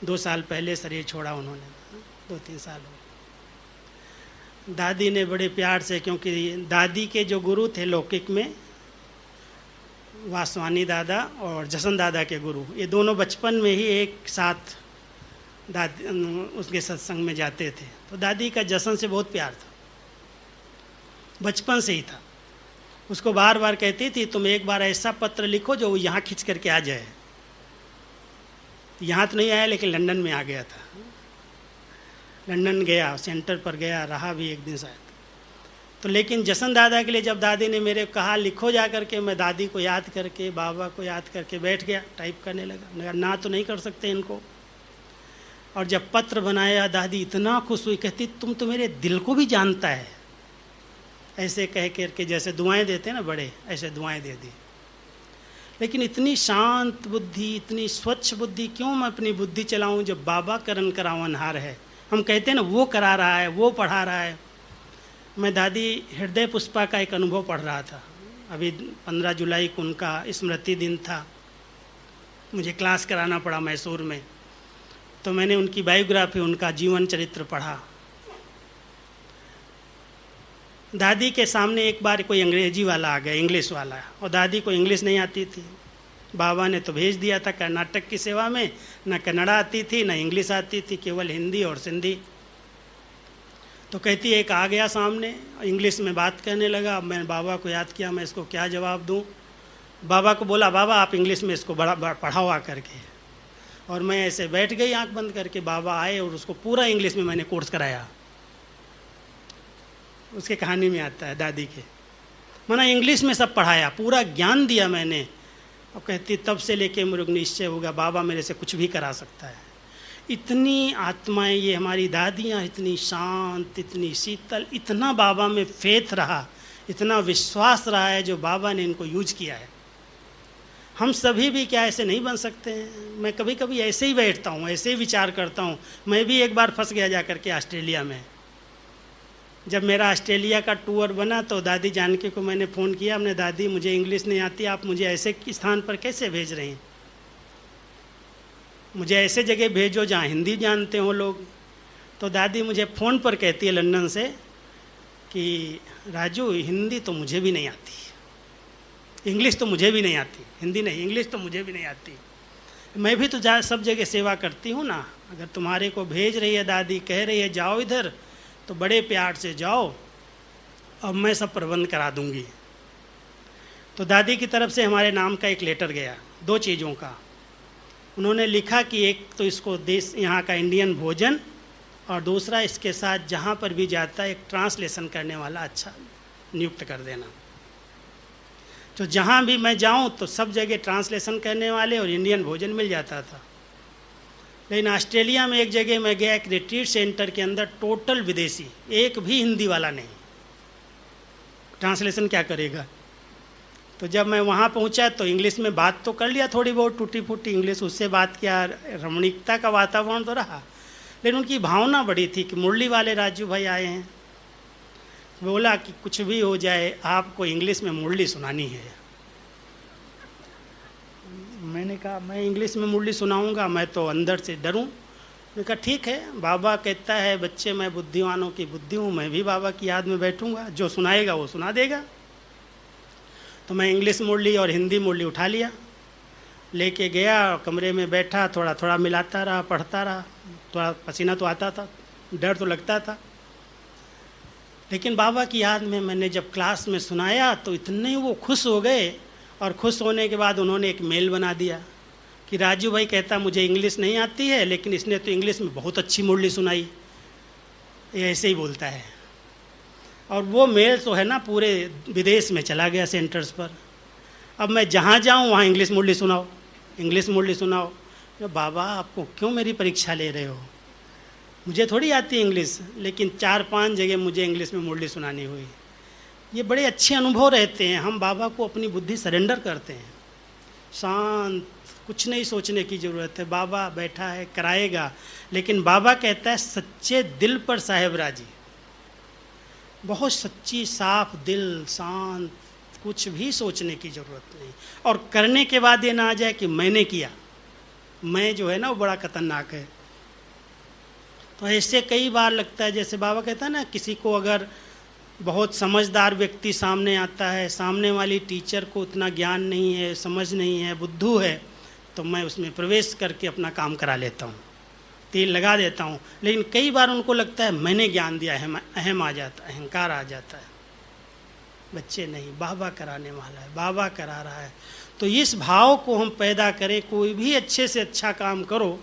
2 साल पहले शरीर छोड़ा उन्होंने, 2-3 साल हो। दादी ने बड़े प्यार से, क्योंकि दादी के जो गुरु थे लौकिक में, वासवानी दादा और जसन दादा के गुरु, ये दोनों बचपन में ही एक साथ दादी उसके सत्संग में जाते थे। तो दादी का जसन से बहुत प्यार था, बचपन से ही था। उसको बार बार कहती थी तुम एक बार ऐसा पत्र लिखो जो यहाँ खींच करके आ जाए। यहाँ तो नहीं आया, लेकिन लंदन में आ गया था। लंदन गया, सेंटर पर गया, रहा भी एक दिन शायद। तो लेकिन जसन दादा के लिए जब दादी ने मेरे कहा लिखो जा करके, मैं दादी को याद करके, बाबा को याद करके बैठ गया, टाइप करने लगा। ना तो नहीं कर सकते इनको। और जब पत्र बनाया, दादी इतना खुश हुई, कहती तुम तो मेरे दिल को भी जानता है। ऐसे कह करके जैसे दुआएं देते हैं ना बड़े, ऐसे दुआएं दे दी। लेकिन इतनी शांत बुद्धि, इतनी स्वच्छ बुद्धि, क्यों मैं अपनी बुद्धि चलाऊं जब बाबा करण करावनहार है। हम कहते हैं ना वो करा रहा है, वो पढ़ा रहा है। मैं दादी हृदय पुष्पा का एक अनुभव पढ़ रहा था। अभी 15 जुलाई को उनका स्मृति दिन था, मुझे क्लास कराना पड़ा मैसूर में। तो मैंने उनकी बायोग्राफी, उनका जीवन चरित्र पढ़ा। दादी के सामने एक बार कोई अंग्रेजी वाला आ गया, इंग्लिश वाला, और दादी को इंग्लिश नहीं आती थी। बाबा ने तो भेज दिया था कर्नाटक की सेवा में, न कन्नड़ा आती थी न इंग्लिश आती थी, केवल हिंदी और सिंधी। तो कहती एक आ गया सामने, इंग्लिश में बात करने लगा। अब मैंने बाबा को याद किया, मैं इसको क्या जवाब दूँ। बाबा को बोला, बाबा आप इंग्लिश में इसको बड़ा पढ़ाओ आ करके। और मैं ऐसे बैठ गई आंख बंद करके। बाबा आए और उसको पूरा इंग्लिश में मैंने कोर्स कराया। उसके कहानी में आता है दादी के, माना इंग्लिश में सब पढ़ाया, पूरा ज्ञान दिया मैंने। और कहती तब से लेके मुझे निश्चय होगा बाबा मेरे से कुछ भी करा सकता है। इतनी आत्माएं ये हमारी दादियाँ, इतनी शांत, इतनी शीतल, इतना बाबा में फेथ रहा, इतना विश्वास रहा है जो बाबा ने इनको यूज किया है। हम सभी भी क्या ऐसे नहीं बन सकते हैं? मैं कभी कभी ऐसे ही बैठता हूँ, ऐसे ही विचार करता हूँ। मैं भी एक बार फंस गया जा करके ऑस्ट्रेलिया में। जब मेरा ऑस्ट्रेलिया का टूर बना तो दादी जानकी को मैंने फ़ोन किया, हमने दादी मुझे इंग्लिश नहीं आती, आप मुझे ऐसे स्थान पर कैसे भेज रही हैं? मुझे ऐसे जगह भेजो जहाँ हिंदी जानते हो लोग। तो दादी मुझे फ़ोन पर कहती है लंदन से कि राजू हिंदी तो मुझे भी नहीं आती, इंग्लिश तो मुझे भी नहीं आती, हिंदी नहीं इंग्लिश तो मुझे भी नहीं आती। मैं भी तो सब जगह सेवा करती हूँ ना। अगर तुम्हारे को भेज रही है दादी, कह रही है जाओ इधर, तो बड़े प्यार से जाओ, अब मैं सब प्रबंध करा दूंगी। तो दादी की तरफ से हमारे नाम का एक लेटर गया 2 चीज़ों का। उन्होंने लिखा कि एक तो इसको देश यहाँ का इंडियन भोजन, और दूसरा इसके साथ जहाँ पर भी जाता है एक ट्रांसलेशन करने वाला अच्छा नियुक्त कर देना। तो जहाँ भी मैं जाऊँ तो सब जगह ट्रांसलेशन करने वाले और इंडियन भोजन मिल जाता था। लेकिन ऑस्ट्रेलिया में एक जगह मैं गया, एक रिट्रीट सेंटर के अंदर टोटल विदेशी, एक भी हिंदी वाला नहीं। ट्रांसलेशन क्या करेगा? तो जब मैं वहाँ पहुँचा तो इंग्लिश में बात तो कर लिया, थोड़ी बहुत टूटी फूटी इंग्लिश, उससे बात किया, रमणीकता का वातावरण तो रहा। लेकिन उनकी भावना बड़ी थी कि मुरली वाले राजू भाई आए हैं। बोला कि कुछ भी हो जाए आपको इंग्लिश में मुरली सुनानी है। मैंने कहा मैं इंग्लिश में मुरली सुनाऊंगा, मैं तो अंदर से डरूं। मैंने कहा ठीक है, बाबा कहता है बच्चे मैं बुद्धिमानों की बुद्धि हूँ, मैं भी बाबा की याद में बैठूंगा, जो सुनाएगा वो सुना देगा। तो मैं इंग्लिश मुरली और हिंदी मुरली उठा लिया, लेके गया, कमरे में बैठा, थोड़ा थोड़ा मिलाता रहा, पढ़ता रहा। थोड़ा पसीना तो आता था, डर तो लगता था, लेकिन बाबा की याद में मैंने जब क्लास में सुनाया तो इतने वो खुश हो गए। और खुश होने के बाद उन्होंने एक मेल बना दिया कि राजू भाई कहता मुझे इंग्लिश नहीं आती है, लेकिन इसने तो इंग्लिश में बहुत अच्छी मुरली सुनाई। ये ऐसे ही बोलता है। और वो मेल तो है ना पूरे विदेश में चला गया सेंटर्स पर। अब मैं जहाँ जाऊँ वहाँ इंग्लिश मुरली सुनाओ, इंग्लिश मुरली सुनाओ। बाबा आपको क्यों मेरी परीक्षा ले रहे हो? मुझे थोड़ी आती है इंग्लिश, लेकिन 4-5 जगह मुझे इंग्लिश में मुरली सुनानी हुई। ये बड़े अच्छे अनुभव रहते हैं। हम बाबा को अपनी बुद्धि सरेंडर करते हैं, शांत, कुछ नहीं सोचने की ज़रूरत है। बाबा बैठा है, कराएगा। लेकिन बाबा कहता है सच्चे दिल पर साहेब राजी। बहुत सच्ची साफ दिल, शांत, कुछ भी सोचने की ज़रूरत नहीं। और करने के बाद ये ना आ जाए कि मैंने किया, मैं जो है ना वो बड़ा खतरनाक है। तो ऐसे कई बार लगता है, जैसे बाबा कहता है ना, किसी को अगर बहुत समझदार व्यक्ति सामने आता है, सामने वाली टीचर को उतना ज्ञान नहीं है, समझ नहीं है, बुद्धू है, तो मैं उसमें प्रवेश करके अपना काम करा लेता हूँ, तेल लगा देता हूँ। लेकिन कई बार उनको लगता है मैंने ज्ञान दिया, अहम आ जाता है, अहंकार आ जाता है। बच्चे नहीं, बाबा कराने वाला है, बाबा करा रहा है। तो इस भाव को हम पैदा करें। कोई भी अच्छे से अच्छा काम करो,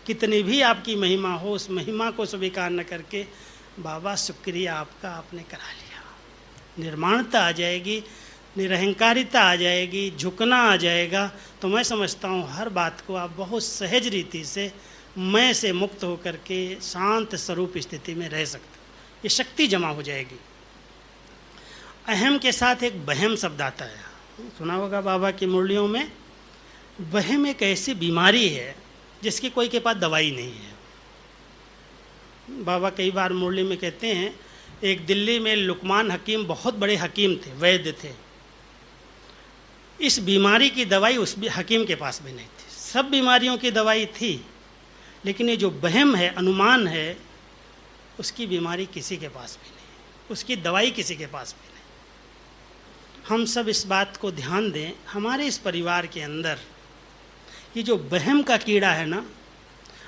कितनी भी आपकी महिमा हो, उस महिमा को स्वीकार न करके बाबा शुक्रिया आपका, आपने करा लिया। निर्माणता आ जाएगी, निरहंकारिता आ जाएगी, झुकना आ जाएगा। तो मैं समझता हूँ हर बात को आप बहुत सहज रीति से मैं से मुक्त होकर के शांत स्वरूप स्थिति में रह सकते। ये शक्ति जमा हो जाएगी। अहम के साथ एक वहम शब्द आता है, सुना होगा बाबा की मुरलियों में। वहम एक ऐसी बीमारी है जिसकी कोई के पास दवाई नहीं है। बाबा कई बार मुरली में कहते हैं, एक दिल्ली में लुकमान हकीम बहुत बड़े हकीम थे, वैद्य थे। इस बीमारी की दवाई उस हकीम के पास भी नहीं थी। सब बीमारियों की दवाई थी, लेकिन ये जो वहम है, अनुमान है, उसकी बीमारी किसी के पास भी नहीं, उसकी दवाई किसी के पास भी नहीं। हम सब इस बात को ध्यान दें। हमारे इस परिवार के अंदर ये जो वहम का कीड़ा है ना,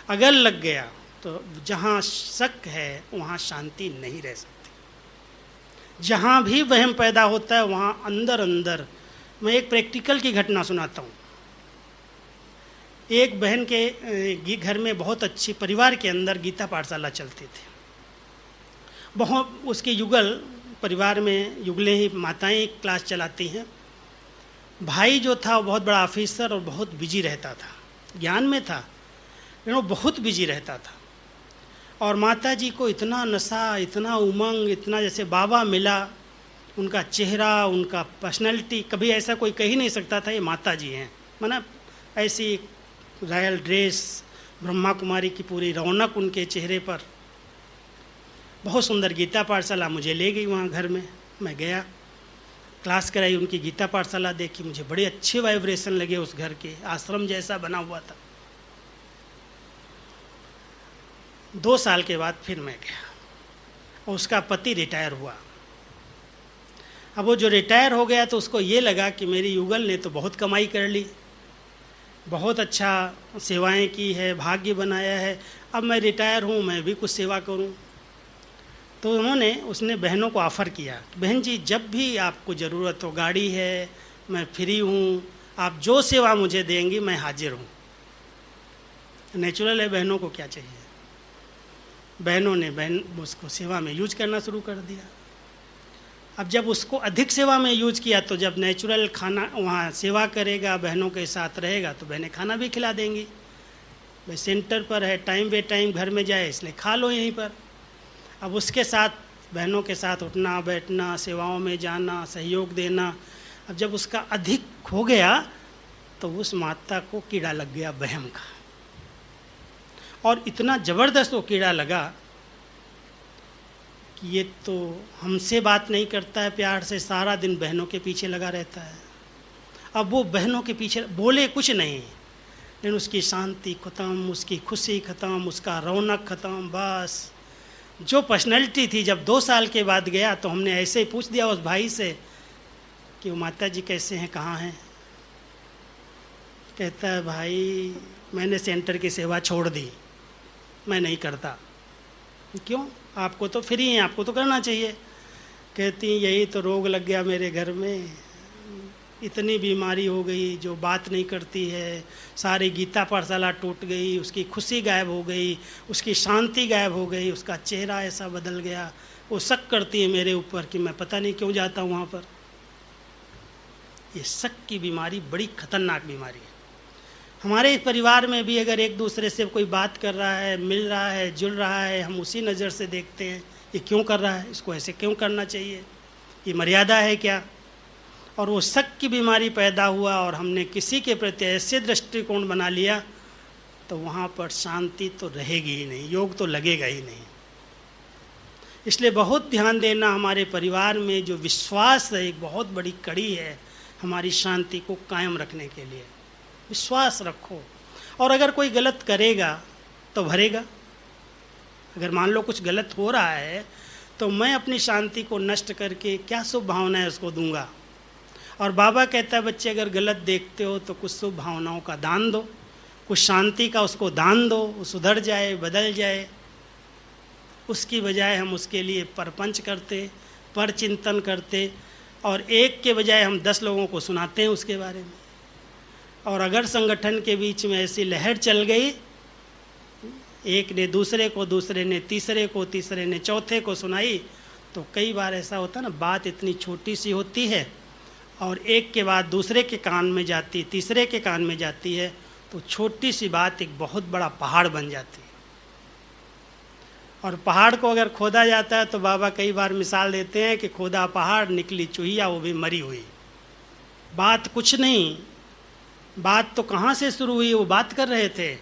अगर लग गया तो जहाँ शक है वहाँ शांति नहीं रह सकती। जहाँ भी वहम पैदा होता है वहाँ अंदर अंदर, मैं एक प्रैक्टिकल की घटना सुनाता हूँ। एक बहन के घर में बहुत अच्छी, परिवार के अंदर गीता पाठशाला चलती थी। बहुत उसके युगल, परिवार में युगलें ही माताएं क्लास चलाती हैं। भाई जो था वो बहुत बड़ा ऑफिसर और बहुत बिजी रहता था, ज्ञान में था लेकिन वो बहुत बिजी रहता था। और माता जी को इतना नशा, इतना उमंग, इतना जैसे बाबा मिला, उनका चेहरा, उनका पर्सनैलिटी, कभी ऐसा कोई कह ही नहीं सकता था ये माता जी हैं। माना ऐसी रॉयल ड्रेस, ब्रह्मा कुमारी की पूरी रौनक उनके चेहरे पर। बहुत सुंदर गीता पाठशाला, मुझे ले गई वहाँ घर में। मैं गया, क्लास कराई, उनकी गीता पाठशाला देखी, मुझे बड़े अच्छे वाइब्रेशन लगे उस घर के, आश्रम जैसा बना हुआ था। 2 साल के बाद फिर मैं गया और उसका पति रिटायर हुआ। अब वो जो रिटायर हो गया तो उसको ये लगा कि मेरी युगल ने तो बहुत कमाई कर ली, बहुत अच्छा सेवाएं की है, भाग्य बनाया है, अब मैं रिटायर हूँ, मैं भी कुछ सेवा करूँ। तो उसने बहनों को ऑफ़र किया, बहन जी जब भी आपको ज़रूरत हो, गाड़ी है, मैं फ्री हूँ, आप जो सेवा मुझे देंगी मैं हाजिर हूँ। नेचुरल है, बहनों को क्या चाहिए। बहनों ने उसको सेवा में यूज करना शुरू कर दिया। अब जब उसको अधिक सेवा में यूज किया तो जब नेचुरल खाना वहाँ सेवा करेगा, बहनों के साथ रहेगा तो बहनें खाना भी खिला देंगी। भाई सेंटर पर है, टाइम बे टाइम घर में जाए, इसलिए खा लो यहीं पर। अब उसके साथ, बहनों के साथ उठना बैठना, सेवाओं में जाना, सहयोग देना, अब जब उसका अधिक हो गया तो उस माता को कीड़ा लग गया वहम का। और इतना ज़बरदस्त वो कीड़ा लगा कि ये तो हमसे बात नहीं करता है प्यार से, सारा दिन बहनों के पीछे लगा रहता है। अब वो बहनों के पीछे बोले कुछ नहीं, लेकिन उसकी शांति ख़त्म, उसकी खुशी ख़त्म, उसका रौनक ख़त्म। बस जो पर्सनैलिटी थी, जब 2 साल के बाद गया तो हमने ऐसे ही पूछ दिया उस भाई से कि वो माता जी कैसे हैं, कहाँ हैं। कहता है भाई मैंने सेंटर की सेवा छोड़ दी, मैं नहीं करता। क्यों? आपको तो फ्री हैं, आपको तो करना चाहिए। कहती यही तो रोग लग गया मेरे घर में, इतनी बीमारी हो गई, जो बात नहीं करती है, सारी गीता पाठशाला टूट गई, उसकी खुशी गायब हो गई, उसकी शांति गायब हो गई, उसका चेहरा ऐसा बदल गया। वो शक करती है मेरे ऊपर कि मैं पता नहीं क्यों जाता हूँ वहाँ पर। ये शक की बीमारी बड़ी खतरनाक बीमारी है। हमारे इस परिवार में भी अगर एक दूसरे से कोई बात कर रहा है, मिल रहा है, जुड़ रहा है, हम उसी नज़र से देखते हैं, ये क्यों कर रहा है, इसको ऐसे क्यों करना चाहिए, ये मर्यादा है क्या। और वो शक की बीमारी पैदा हुआ और हमने किसी के प्रति ऐसे दृष्टिकोण बना लिया तो वहाँ पर शांति तो रहेगी ही नहीं, योग तो लगेगा ही नहीं। इसलिए बहुत ध्यान देना, हमारे परिवार में जो विश्वास है एक बहुत बड़ी कड़ी है हमारी शांति को कायम रखने के लिए। विश्वास रखो, और अगर कोई गलत करेगा तो भरेगा। अगर मान लो कुछ गलत हो रहा है तो मैं अपनी शांति को नष्ट करके क्या शुभ भावना है उसको दूंगा। और बाबा कहता है बच्चे अगर गलत देखते हो तो कुछ शुभ भावनाओं का दान दो, कुछ शांति का उसको दान दो, वो सुधर जाए, बदल जाए। उसकी बजाय हम उसके लिए परपंच करते, पर चिंतन करते, और एक के बजाय हम 10 लोगों को सुनाते हैं उसके बारे में। और अगर संगठन के बीच में ऐसी लहर चल गई, एक ने दूसरे को, दूसरे ने तीसरे को, तीसरे ने चौथे को सुनाई, तो कई बार ऐसा होता है ना, बात इतनी छोटी सी होती है और एक के बाद दूसरे के कान में जाती, तीसरे के कान में जाती है, तो छोटी सी बात एक बहुत बड़ा पहाड़ बन जाती है। और पहाड़ को अगर खोदा जाता है तो बाबा कई बार मिसाल देते हैं कि खोदा पहाड़, निकली चूहिया, वो भी मरी हुई। बात कुछ नहीं, बात तो कहाँ से शुरू हुई, वो बात कर रहे थे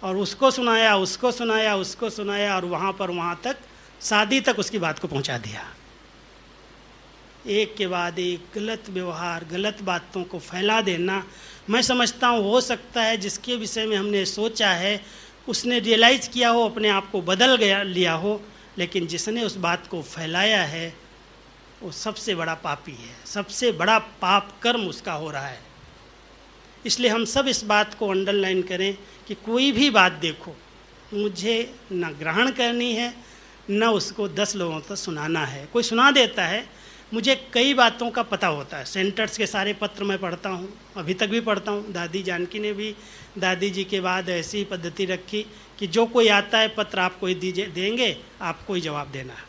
और उसको सुनाया, उसको सुनाया, उसको सुनाया, और वहाँ पर वहाँ तक, शादी तक उसकी बात को पहुँचा दिया। एक के बाद एक गलत व्यवहार, गलत बातों को फैला देना। मैं समझता हूँ हो सकता है जिसके विषय में हमने सोचा है उसने रियलाइज़ किया हो, अपने आप को बदल गया लिया हो, लेकिन जिसने उस बात को फैलाया है वो सबसे बड़ा पापी है, सबसे बड़ा पाप कर्म उसका हो रहा है। इसलिए हम सब इस बात को अंडरलाइन करें कि कोई भी बात देखो, मुझे न ग्रहण करनी है न उसको 10 लोगों तक सुनाना है। कोई सुना देता है, मुझे कई बातों का पता होता है। सेंटर्स के सारे पत्र मैं पढ़ता हूँ, अभी तक भी पढ़ता हूँ। दादी जानकी ने भी दादी जी के बाद ऐसी पद्धति रखी कि जो कोई आता है पत्र आपको ही देंगे, आपको ही जवाब देना है।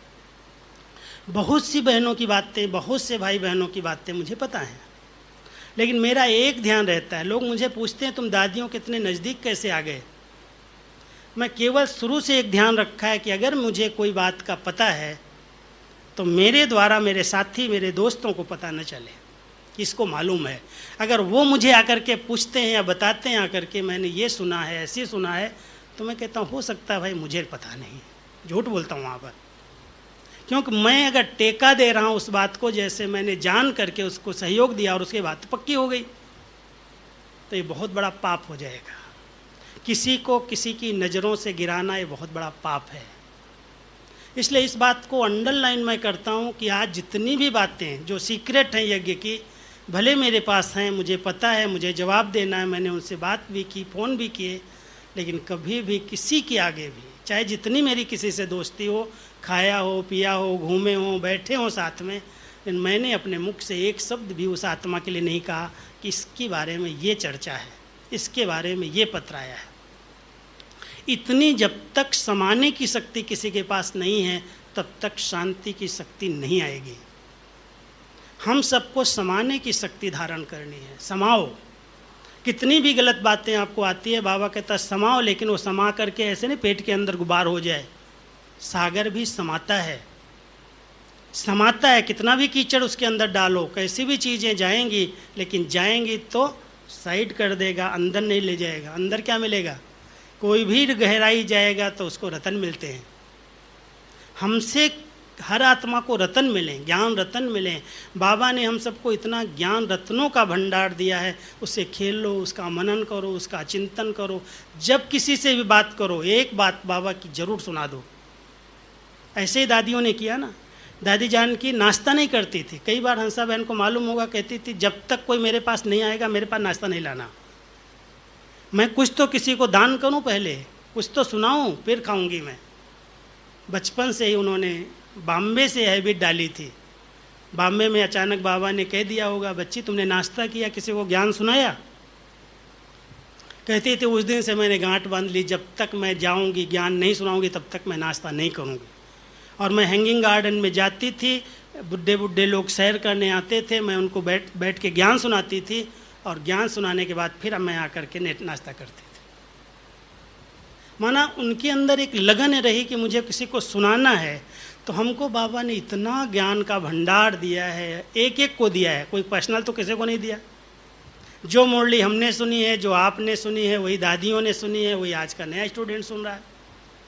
बहुत सी बहनों की बातें, बहुत से भाई बहनों की बातें मुझे पता हैं, लेकिन मेरा एक ध्यान रहता है। लोग मुझे पूछते हैं तुम दादियों के इतने नज़दीक कैसे आ गए। मैं केवल शुरू से एक ध्यान रखा है कि अगर मुझे कोई बात का पता है तो मेरे द्वारा मेरे साथी, मेरे दोस्तों को पता न चले कि इसको मालूम है। अगर वो मुझे आकर के पूछते हैं या बताते हैं आकर के मैंने ये सुना है, ऐसे सुना है, तो मैं कहता हूँ हो सकता है भाई मुझे पता नहीं, झूठ बोलता हूँ वहाँ पर। क्योंकि मैं अगर टेका दे रहा हूँ उस बात को, जैसे मैंने जान करके उसको सहयोग दिया और उसके बात पक्की हो गई, तो ये बहुत बड़ा पाप हो जाएगा। किसी को किसी की नज़रों से गिराना ये बहुत बड़ा पाप है। इसलिए इस बात को अंडरलाइन मैं करता हूँ कि आज जितनी भी बातें जो सीक्रेट हैं यज्ञ की, भले मेरे पास हैं, मुझे पता है, मुझे जवाब देना है, मैंने उनसे बात भी की, फ़ोन भी किए, लेकिन कभी भी किसी के आगे भी, चाहे जितनी मेरी किसी से दोस्ती हो, खाया हो, पिया हो, घूमे हो, बैठे हो साथ में, लेकिन मैंने अपने मुख से एक शब्द भी उस आत्मा के लिए नहीं कहा कि इसके बारे में ये चर्चा है, इसके बारे में ये पत्र आया है। इतनी जब तक समाने की शक्ति किसी के पास नहीं है, तब तक शांति की शक्ति नहीं आएगी। हम सबको समाने की शक्ति धारण करनी है। समाओ, कितनी भी गलत बातें आपको आती है, बाबा कहता है समाओ, लेकिन वो समा करके ऐसे नहीं पेट के अंदर गुबार हो जाए। सागर भी समाता है, समाता है, कितना भी कीचड़ उसके अंदर डालो, कैसी भी चीज़ें जाएंगी, लेकिन जाएंगी तो साइड कर देगा, अंदर नहीं ले जाएगा। अंदर क्या मिलेगा? कोई भी गहराई जाएगा तो उसको रतन मिलते हैं। हमसे हर आत्मा को रतन मिलें, ज्ञान रतन मिलें। बाबा ने हम सबको इतना ज्ञान रत्नों का भंडार दिया है, उससे खेल लो, उसका मनन करो, उसका चिंतन करो। जब किसी से भी बात करो, एक बात बाबा की ज़रूर सुना दो। ऐसे ही दादियों ने किया ना। दादी जानकी नाश्ता नहीं करती थी। कई बार हंसा बहन को मालूम होगा, कहती थी जब तक कोई मेरे पास नहीं आएगा मेरे पास नाश्ता नहीं लाना। मैं कुछ तो किसी को दान करूं, पहले कुछ तो सुनाऊं, फिर खाऊंगी मैं। बचपन से ही उन्होंने बॉम्बे से हैबिट डाली थी। बॉम्बे में अचानक बाबा ने कह दिया होगा, बच्ची तुमने नाश्ता किया, किसी को ज्ञान सुनाया? कहती थी उस दिन से मैंने गांठ बांध ली, जब तक मैं जाऊंगी ज्ञान नहीं सुनाऊंगी तब तक मैं नाश्ता नहीं करूंगी। और मैं हैंगिंग गार्डन में जाती थी, बुढ़े बुढ़े लोग सैर करने आते थे, मैं उनको बैठ के ज्ञान सुनाती थी, और ज्ञान सुनाने के बाद फिर मैं आकर के नाश्ता करती थी। माना उनके अंदर एक लगन रही कि मुझे किसी को सुनाना है। तो हमको बाबा ने इतना ज्ञान का भंडार दिया है, एक एक को दिया है, कोई पर्सनल तो किसी को नहीं दिया। जो मुरली हमने सुनी है, जो आपने सुनी है, वही दादियों ने सुनी है, वही आज का नया स्टूडेंट सुन रहा है।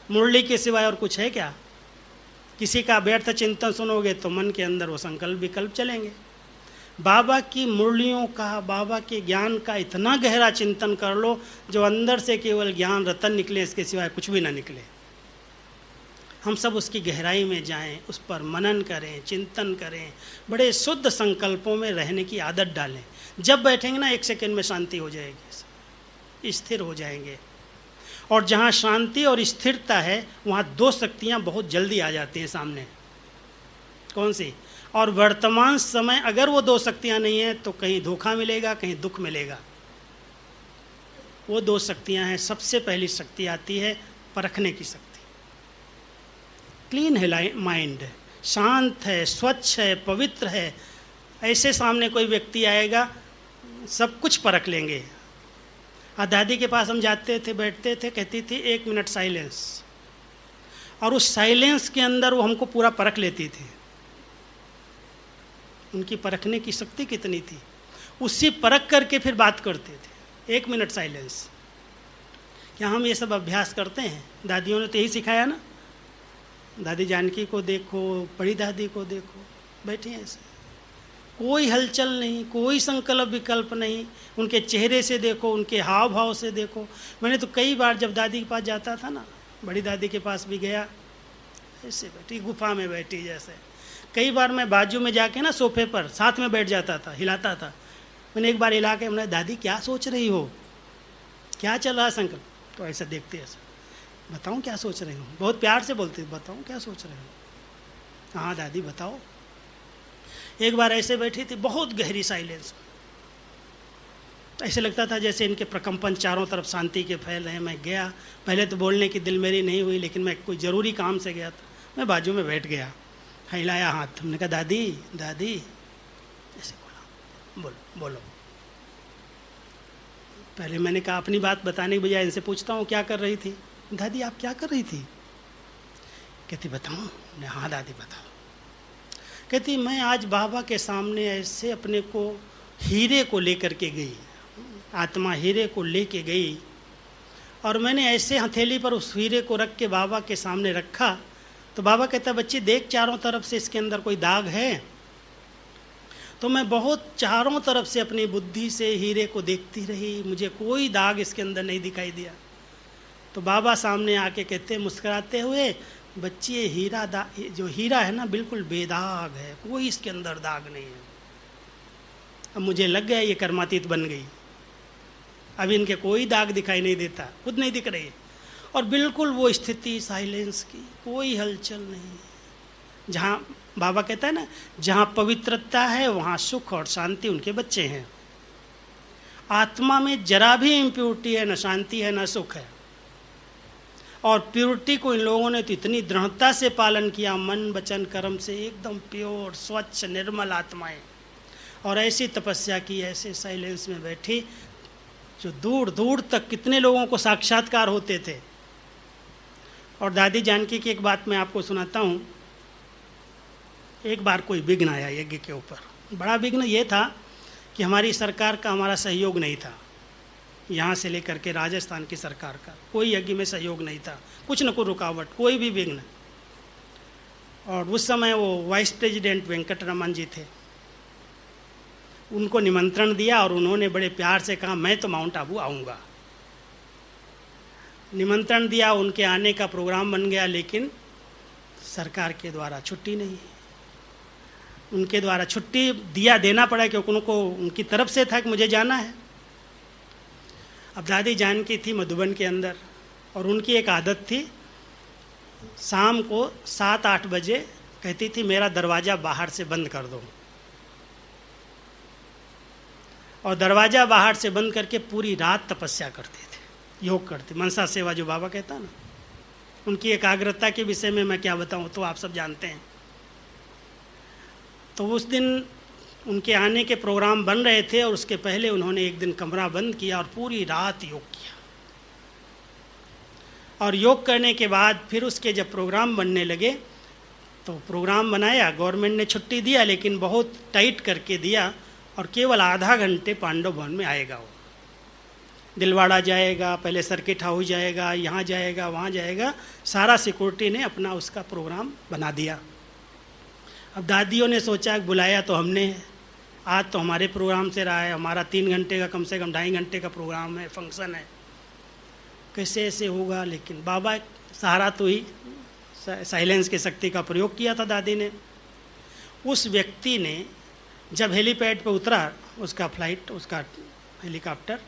मुरली के सिवाय और कुछ है क्या? किसी का व्यर्थ चिंतन सुनोगे तो मन के अंदर वो संकल्प विकल्प चलेंगे। बाबा की मुरलियों का, बाबा के ज्ञान का इतना गहरा चिंतन कर लो जो अंदर से केवल ज्ञान रतन निकले, इसके सिवाय कुछ भी ना निकले। हम सब उसकी गहराई में जाएं, उस पर मनन करें, चिंतन करें, बड़े शुद्ध संकल्पों में रहने की आदत डालें। जब बैठेंगे ना 1 सेकंड में शांति हो जाएगी, स्थिर हो जाएंगे। और जहाँ शांति और स्थिरता है वहाँ 2 शक्तियाँ बहुत जल्दी आ जाती हैं सामने। कौन सी? और वर्तमान समय अगर वो 2 शक्तियाँ नहीं हैं तो कहीं धोखा मिलेगा, कहीं दुख मिलेगा। वो 2 शक्तियाँ हैं। सबसे पहली शक्ति आती है परखने की शक्ति। क्लीन है माइंड, शांत है, स्वच्छ है, पवित्र है। ऐसे सामने कोई व्यक्ति आएगा, सब कुछ परख लेंगे। दादी के पास हम जाते थे, बैठते थे, कहती थी 1 मिनट साइलेंस, और उस साइलेंस के अंदर वो हमको पूरा परख लेती थी। उनकी परखने की शक्ति कितनी थी, उसी परख करके फिर बात करते थे। 1 मिनट साइलेंस। क्या हम ये सब अभ्यास करते हैं? दादियों ने तो यही सिखाया ना। दादी जानकी को देखो, बड़ी दादी को देखो, बैठी हैं ऐसे, कोई हलचल नहीं, कोई संकल्प विकल्प नहीं। उनके चेहरे से देखो, उनके हाव भाव से देखो। मैंने तो कई बार जब दादी के पास जाता था ना, बड़ी दादी के पास भी गया, ऐसे बैठी, गुफा में बैठी जैसे। कई बार मैं बाजू में जाके ना सोफे पर साथ में बैठ जाता था, हिलाता था, मैंने एक बार हिला के हमने, दादी क्या सोच रही हो, क्या चल रहा है संकल्प? तो ऐसा देखते ऐसा, बताऊँ क्या सोच रही हूँ, बहुत प्यार से बोलते, बताऊँ क्या सोच रहे हो? हाँ दादी बताओ। एक बार ऐसे बैठी थी, बहुत गहरी साइलेंस, ऐसे लगता था जैसे इनके प्रकंपन चारों तरफ शांति के फैल रहे हैं। मैं गया, पहले तो बोलने की दिल मेरी नहीं हुई, लेकिन मैं कोई ज़रूरी काम से गया था, मैं बाजू में बैठ गया, हिलाया हाथ, हमने कहा दादी दादी, ऐसे बोला, बोलो बोलो। पहले मैंने कहा अपनी बात बताने की बजाय इनसे पूछता हूँ क्या कर रही थी। दादी आप क्या कर रही थी? कहती बताऊँ? हाँ दादी बताओ। कहती मैं आज बाबा के सामने ऐसे अपने को हीरे को लेकर के गई, आत्मा हीरे को लेके गई, और मैंने ऐसे हथेली पर उस हीरे को रख के बाबा के सामने रखा, तो बाबा कहता बच्ची देख चारों तरफ से इसके अंदर कोई दाग है? तो मैं बहुत चारों तरफ से अपनी बुद्धि से हीरे को देखती रही, मुझे कोई दाग इसके अंदर नहीं दिखाई दिया। तो बाबा सामने आके कहते मुस्कुराते हुए, बच्ची ये हीरा जो हीरा है ना बिल्कुल बेदाग है, कोई इसके अंदर दाग नहीं है। अब मुझे लग गया ये कर्मातीत बन गई, अब इनके कोई दाग दिखाई नहीं देता, खुद नहीं दिख रही, और बिल्कुल वो स्थिति साइलेंस की, कोई हलचल नहीं। जहाँ बाबा कहता है ना, जहाँ पवित्रता है वहाँ सुख और शांति उनके बच्चे हैं। आत्मा में जरा भी इम्प्योरिटी है, न शांति है न सुख है। और प्योरिटी को इन लोगों ने तो इतनी दृढ़ता से पालन किया, मन वचन कर्म से एकदम प्योर स्वच्छ निर्मल आत्माएं, और ऐसी तपस्या की, ऐसे साइलेंस में बैठी, जो दूर दूर तक कितने लोगों को साक्षात्कार होते थे। और दादी जानकी की एक बात मैं आपको सुनाता हूँ। एक बार कोई विघ्न आया यज्ञ के ऊपर, बड़ा विघ्न ये था कि हमारी सरकार का हमारा सहयोग नहीं था, यहाँ से लेकर के राजस्थान की सरकार का कोई यज्ञ में सहयोग नहीं था, कुछ न कुछ रुकावट, कोई भी विघ्न। और उस समय वो वाइस प्रेसिडेंट वेंकटरमन जी थे, उनको निमंत्रण दिया और उन्होंने बड़े प्यार से कहा मैं तो माउंट आबू आऊँगा। निमंत्रण दिया, उनके आने का प्रोग्राम बन गया, लेकिन सरकार के द्वारा छुट्टी नहीं, उनके द्वारा छुट्टी देना पड़ा क्योंकि उनको उनकी तरफ से था कि मुझे जाना है। अब दादी जानकी थी मधुबन के अंदर, और उनकी एक आदत थी, शाम को 7-8 बजे कहती थी मेरा दरवाज़ा बाहर से बंद कर दो, और दरवाज़ा बाहर से बंद करके पूरी रात तपस्या करते थे, योग करते, मनसा सेवा जो बाबा कहता ना। उनकी एकाग्रता के विषय में मैं क्या बताऊं, तो आप सब जानते हैं। तो उस दिन उनके आने के प्रोग्राम बन रहे थे, और उसके पहले उन्होंने एक दिन कमरा बंद किया और पूरी रात योग किया। और योग करने के बाद फिर उसके जब प्रोग्राम बनने लगे, तो प्रोग्राम बनाया, गवर्नमेंट ने छुट्टी दिया, लेकिन बहुत टाइट करके दिया, और केवल आधा घंटे पांडव भवन में आएगा वो। दिलवाड़ा जाएगा, पहले सर्किट हाउस जाएगा, यहाँ जाएगा, वहाँ जाएगा, सारा सिक्योरिटी ने अपना उसका प्रोग्राम बना दिया। अब दादियों ने सोचा बुलाया तो हमने, आज तो हमारे प्रोग्राम से रहा है, हमारा 3 घंटे का कम से कम 2.5 घंटे का प्रोग्राम है, फंक्शन है, कैसे ऐसे होगा। लेकिन बाबा सहारा तो ही, साइलेंस की शक्ति का प्रयोग किया था दादी ने। उस व्यक्ति ने जब हेलीपैड पर उतरा, उसका फ्लाइट, उसका हेलीकॉप्टर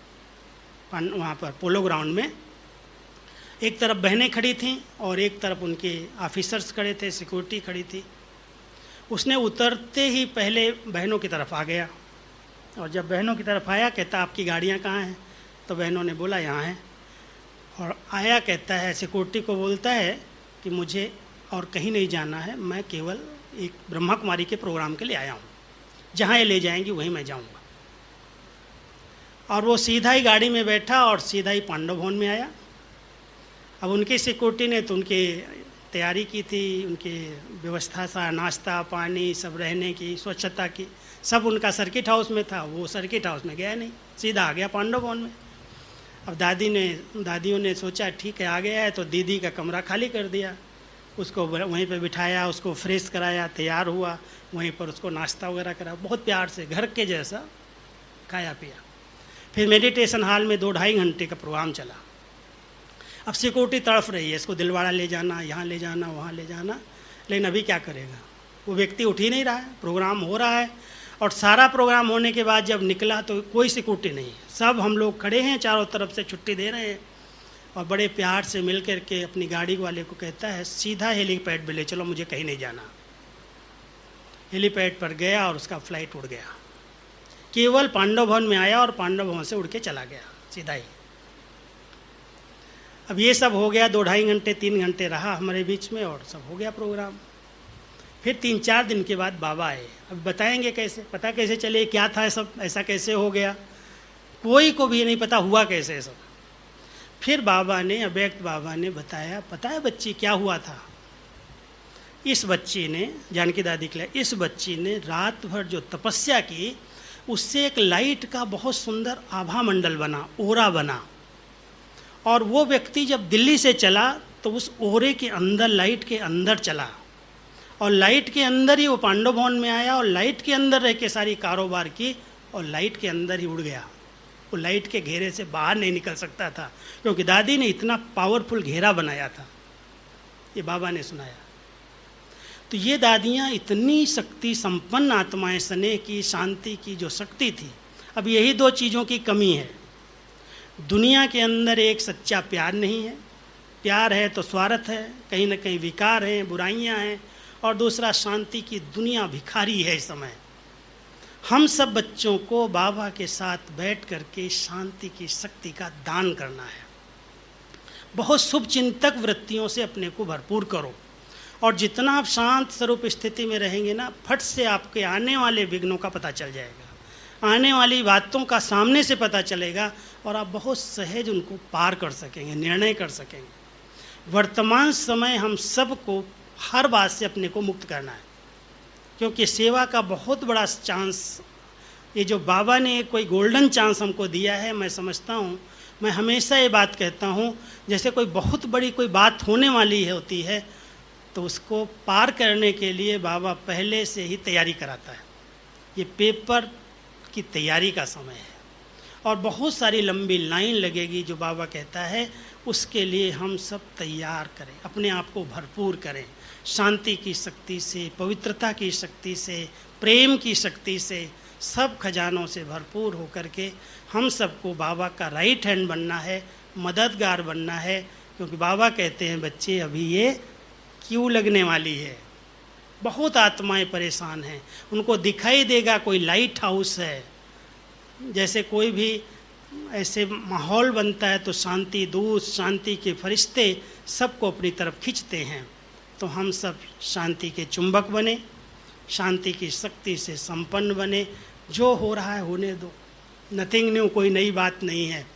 वहाँ पर पोलो ग्राउंड में, एक तरफ बहनें खड़ी थीं और एक तरफ उनके ऑफिसर्स खड़े थे, सिक्योरिटी खड़ी थी। उसने उतरते ही पहले बहनों की तरफ आ गया, और जब बहनों की तरफ आया कहता आपकी गाड़ियाँ कहाँ हैं? तो बहनों ने बोला यहाँ हैं। और आया कहता है, सिक्योरिटी को बोलता है कि मुझे और कहीं नहीं जाना है, मैं केवल एक ब्रह्मा कुमारी के प्रोग्राम के लिए आया हूँ, जहाँ ये ले जाएंगी वहीं मैं जाऊँगा। और वो सीधा ही गाड़ी में बैठा और सीधा ही पांडव भवन में आया। अब उनकी सिक्योरिटी ने तो उनकी तैयारी की थी, उनकी व्यवस्था सा, नाश्ता पानी सब, रहने की, स्वच्छता की, सब उनका सर्किट हाउस में था। वो सर्किट हाउस में गया नहीं, सीधा आ गया पांडव भवन में। अब दादियों ने सोचा ठीक है आ गया है, तो दीदी का कमरा खाली कर दिया, उसको वहीं पे बिठाया, उसको फ्रेश कराया, तैयार हुआ, वहीं पर उसको नाश्ता वगैरह करा, बहुत प्यार से घर के जैसा खाया पिया। फिर मेडिटेशन हॉल में 2-2.5 घंटे का प्रोग्राम चला। अब सिक्योरिटी तड़फ रही है, इसको दिलवाड़ा ले जाना, यहाँ ले जाना, वहाँ ले जाना, लेकिन अभी क्या करेगा, वो व्यक्ति उठ ही नहीं रहा है, प्रोग्राम हो रहा है। और सारा प्रोग्राम होने के बाद जब निकला तो कोई सिक्योरिटी नहीं, सब हम लोग खड़े हैं, चारों तरफ से छुट्टी दे रहे हैं। और बड़े प्यार से मिल कर के अपनी गाड़ी वाले को कहता है सीधा हेलीपैड पे ले चलो, मुझे कहीं नहीं जाना। हेलीपैड पर गया और उसका फ्लाइट उड़ गया, केवल पांडव भवन में आया और पांडव भवन से उड़ के चला गया सीधा ही। अब ये सब हो गया, 2-2.5 घंटे 3 घंटे रहा हमारे बीच में और सब हो गया प्रोग्राम। फिर 3-4 दिन के बाद बाबा आए। अब बताएंगे कैसे, पता कैसे चले क्या था सब, ऐसा कैसे हो गया, कोई को भी नहीं पता हुआ कैसे सब। फिर बाबा ने, अव्यक्त बाबा ने बताया, पता है बच्ची क्या हुआ था? इस बच्ची ने, जानकी दादी के लिए, इस बच्ची ने रात भर जो तपस्या की उससे एक लाइट का बहुत सुंदर आभा मंडल बना, ओरा बना। और वो व्यक्ति जब दिल्ली से चला तो उस ओरे के अंदर, लाइट के अंदर चला और लाइट के अंदर ही वो पांडव भवन में आया और लाइट के अंदर रह के सारी कारोबार की और लाइट के अंदर ही उड़ गया। वो लाइट के घेरे से बाहर नहीं निकल सकता था क्योंकि दादी ने इतना पावरफुल घेरा बनाया था, ये बाबा ने सुनाया। तो ये दादियाँ इतनी शक्ति संपन्न आत्माएं, स्नेह की, शांति की जो शक्ति थी। अब यही 2 चीज़ों की कमी है दुनिया के अंदर। एक सच्चा प्यार नहीं है, प्यार है तो स्वार्थ है, कहीं ना कहीं विकार हैं, बुराइयां हैं। और दूसरा शांति की दुनिया भिखारी है इस समय। हम सब बच्चों को बाबा के साथ बैठ करके शांति की शक्ति का दान करना है। बहुत शुभ चिंतक वृत्तियों से अपने को भरपूर करो और जितना आप शांत स्वरूप स्थिति में रहेंगे ना, फट से आपके आने वाले विघ्नों का पता चल जाएगा, आने वाली बातों का सामने से पता चलेगा और आप बहुत सहज उनको पार कर सकेंगे, निर्णय कर सकेंगे। वर्तमान समय हम सबको हर बात से अपने को मुक्त करना है क्योंकि सेवा का बहुत बड़ा चांस, ये जो बाबा ने कोई गोल्डन चांस हमको दिया है, मैं समझता हूँ, मैं हमेशा ये बात कहता हूँ, जैसे कोई बहुत बड़ी कोई बात होने वाली होती है तो उसको पार करने के लिए बाबा पहले से ही तैयारी कराता है। ये पेपर की तैयारी का समय है और बहुत सारी लंबी लाइन लगेगी जो बाबा कहता है, उसके लिए हम सब तैयार करें, अपने आप को भरपूर करें शांति की शक्ति से, पवित्रता की शक्ति से, प्रेम की शक्ति से, सब खजानों से भरपूर होकर के हम सबको बाबा का राइट हैंड बनना है, मददगार बनना है। क्योंकि बाबा कहते हैं बच्चे अभी ये क्यों लगने वाली है, बहुत आत्माएं परेशान हैं, उनको दिखाई देगा कोई लाइट हाउस है, जैसे कोई भी ऐसे माहौल बनता है तो शांति दूत, शांति के फरिश्ते सबको अपनी तरफ खींचते हैं। तो हम सब शांति के चुंबक बने, शांति की शक्ति से संपन्न बने। जो हो रहा है होने दो, नथिंग न्यू, कोई नई बात नहीं है।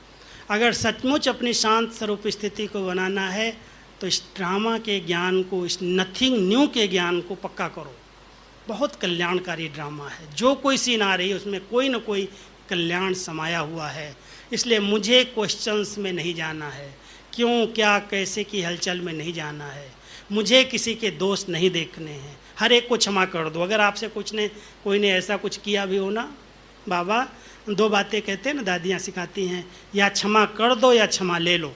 अगर सचमुच अपनी शांत स्वरूप स्थिति को बनाना है तो इस ड्रामा के ज्ञान को, इस नथिंग न्यू के ज्ञान को पक्का करो। बहुत कल्याणकारी ड्रामा है, जो कोई सीन आ रही है उसमें कोई न कोई कल्याण समाया हुआ है। इसलिए मुझे क्वेश्चंस में नहीं जाना है, क्यों क्या कैसे की हलचल में नहीं जाना है, मुझे किसी के दोष नहीं देखने हैं, हर एक को क्षमा कर दो। अगर आपसे कोई ने ऐसा कुछ किया भी हो ना, बाबा 2 बातें कहते हैं ना, दादियाँ सिखाती हैं, या क्षमा कर दो या क्षमा ले लो।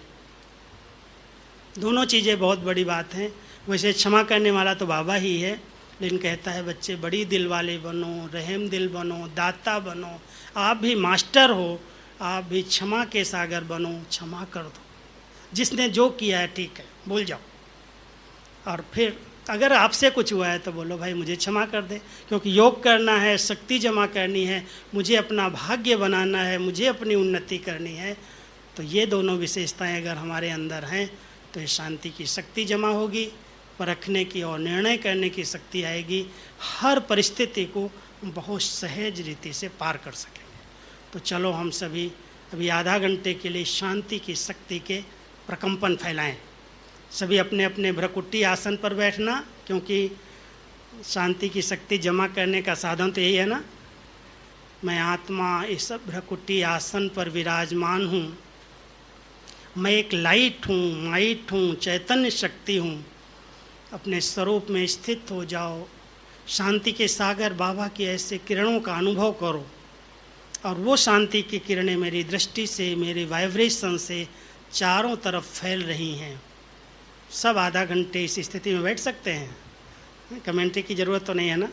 दोनों चीज़ें बहुत बड़ी बात हैं। वैसे क्षमा करने वाला तो बाबा ही है, लेकिन कहता है बच्चे बड़ी दिल वाले बनो, रहम दिल बनो, दाता बनो, आप भी मास्टर हो, आप भी क्षमा के सागर बनो, क्षमा कर दो। जिसने जो किया है ठीक है, भूल जाओ। और फिर अगर आपसे कुछ हुआ है तो बोलो भाई मुझे क्षमा कर दे, क्योंकि योग करना है, शक्ति जमा करनी है, मुझे अपना भाग्य बनाना है, मुझे अपनी उन्नति करनी है। तो ये दोनों विशेषताएं अगर हमारे अंदर हैं तो ये शांति की शक्ति जमा होगी, परखने की और निर्णय करने की शक्ति आएगी, हर परिस्थिति को बहुत सहज रीति से पार कर सकेंगे। तो चलो हम सभी अभी आधा घंटे के लिए शांति की शक्ति के प्रकंपन फैलाएं। सभी अपने अपने भ्रकुटी आसन पर बैठना, क्योंकि शांति की शक्ति जमा करने का साधन तो यही है ना। मैं आत्मा इस भ्रकुटी आसन पर विराजमान हूँ, मैं एक लाइट हूँ, माइट हूँ, चैतन्य शक्ति हूँ। अपने स्वरूप में स्थित हो जाओ, शांति के सागर बाबा की ऐसे किरणों का अनुभव करो और वो शांति की किरणें मेरी दृष्टि से, मेरे वाइब्रेशन से चारों तरफ फैल रही हैं। सब आधा घंटे इस स्थिति में बैठ सकते हैं, कमेंट्री की ज़रूरत तो नहीं है ना।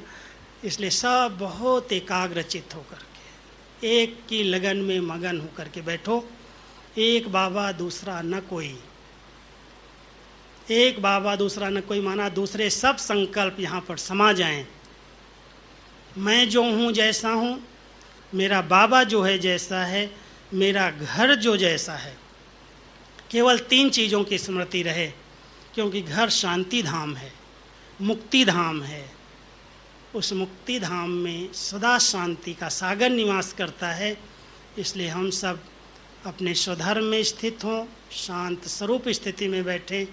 इसलिए सब बहुत एकाग्रचित होकर के एक की लगन में मगन होकर के बैठो। एक बाबा दूसरा न कोई, एक बाबा दूसरा न कोई माना दूसरे सब संकल्प यहाँ पर समा जाएं। मैं जो हूँ जैसा हूँ, मेरा बाबा जो है जैसा है, मेरा घर जो जैसा है। केवल 3 चीज़ों की स्मृति रहे, क्योंकि घर शांति धाम है, मुक्ति धाम है। उस मुक्ति धाम में सदा शांति का सागर निवास करता है। इसलिए हम सब अपने स्वधर्म में स्थित हों, शांत स्वरूप स्थिति में बैठें,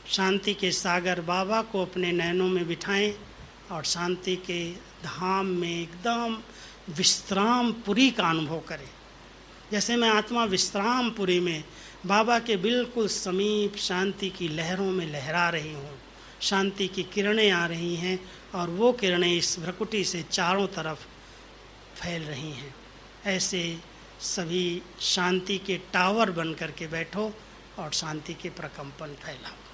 शांति के सागर बाबा को अपने नैनों में बिठाएं और शांति के धाम में एकदम विश्रामपुरी का अनुभव करें। जैसे मैं आत्मा विश्रामपुरी में बाबा के बिल्कुल समीप शांति की लहरों में लहरा रही हूँ, शांति की किरणें आ रही हैं और वो किरणें इस भ्रकुटी से चारों तरफ फैल रही हैं। ऐसे सभी शांति के टावर बन कर के बैठो और शांति के प्रकंपन फैलाओ।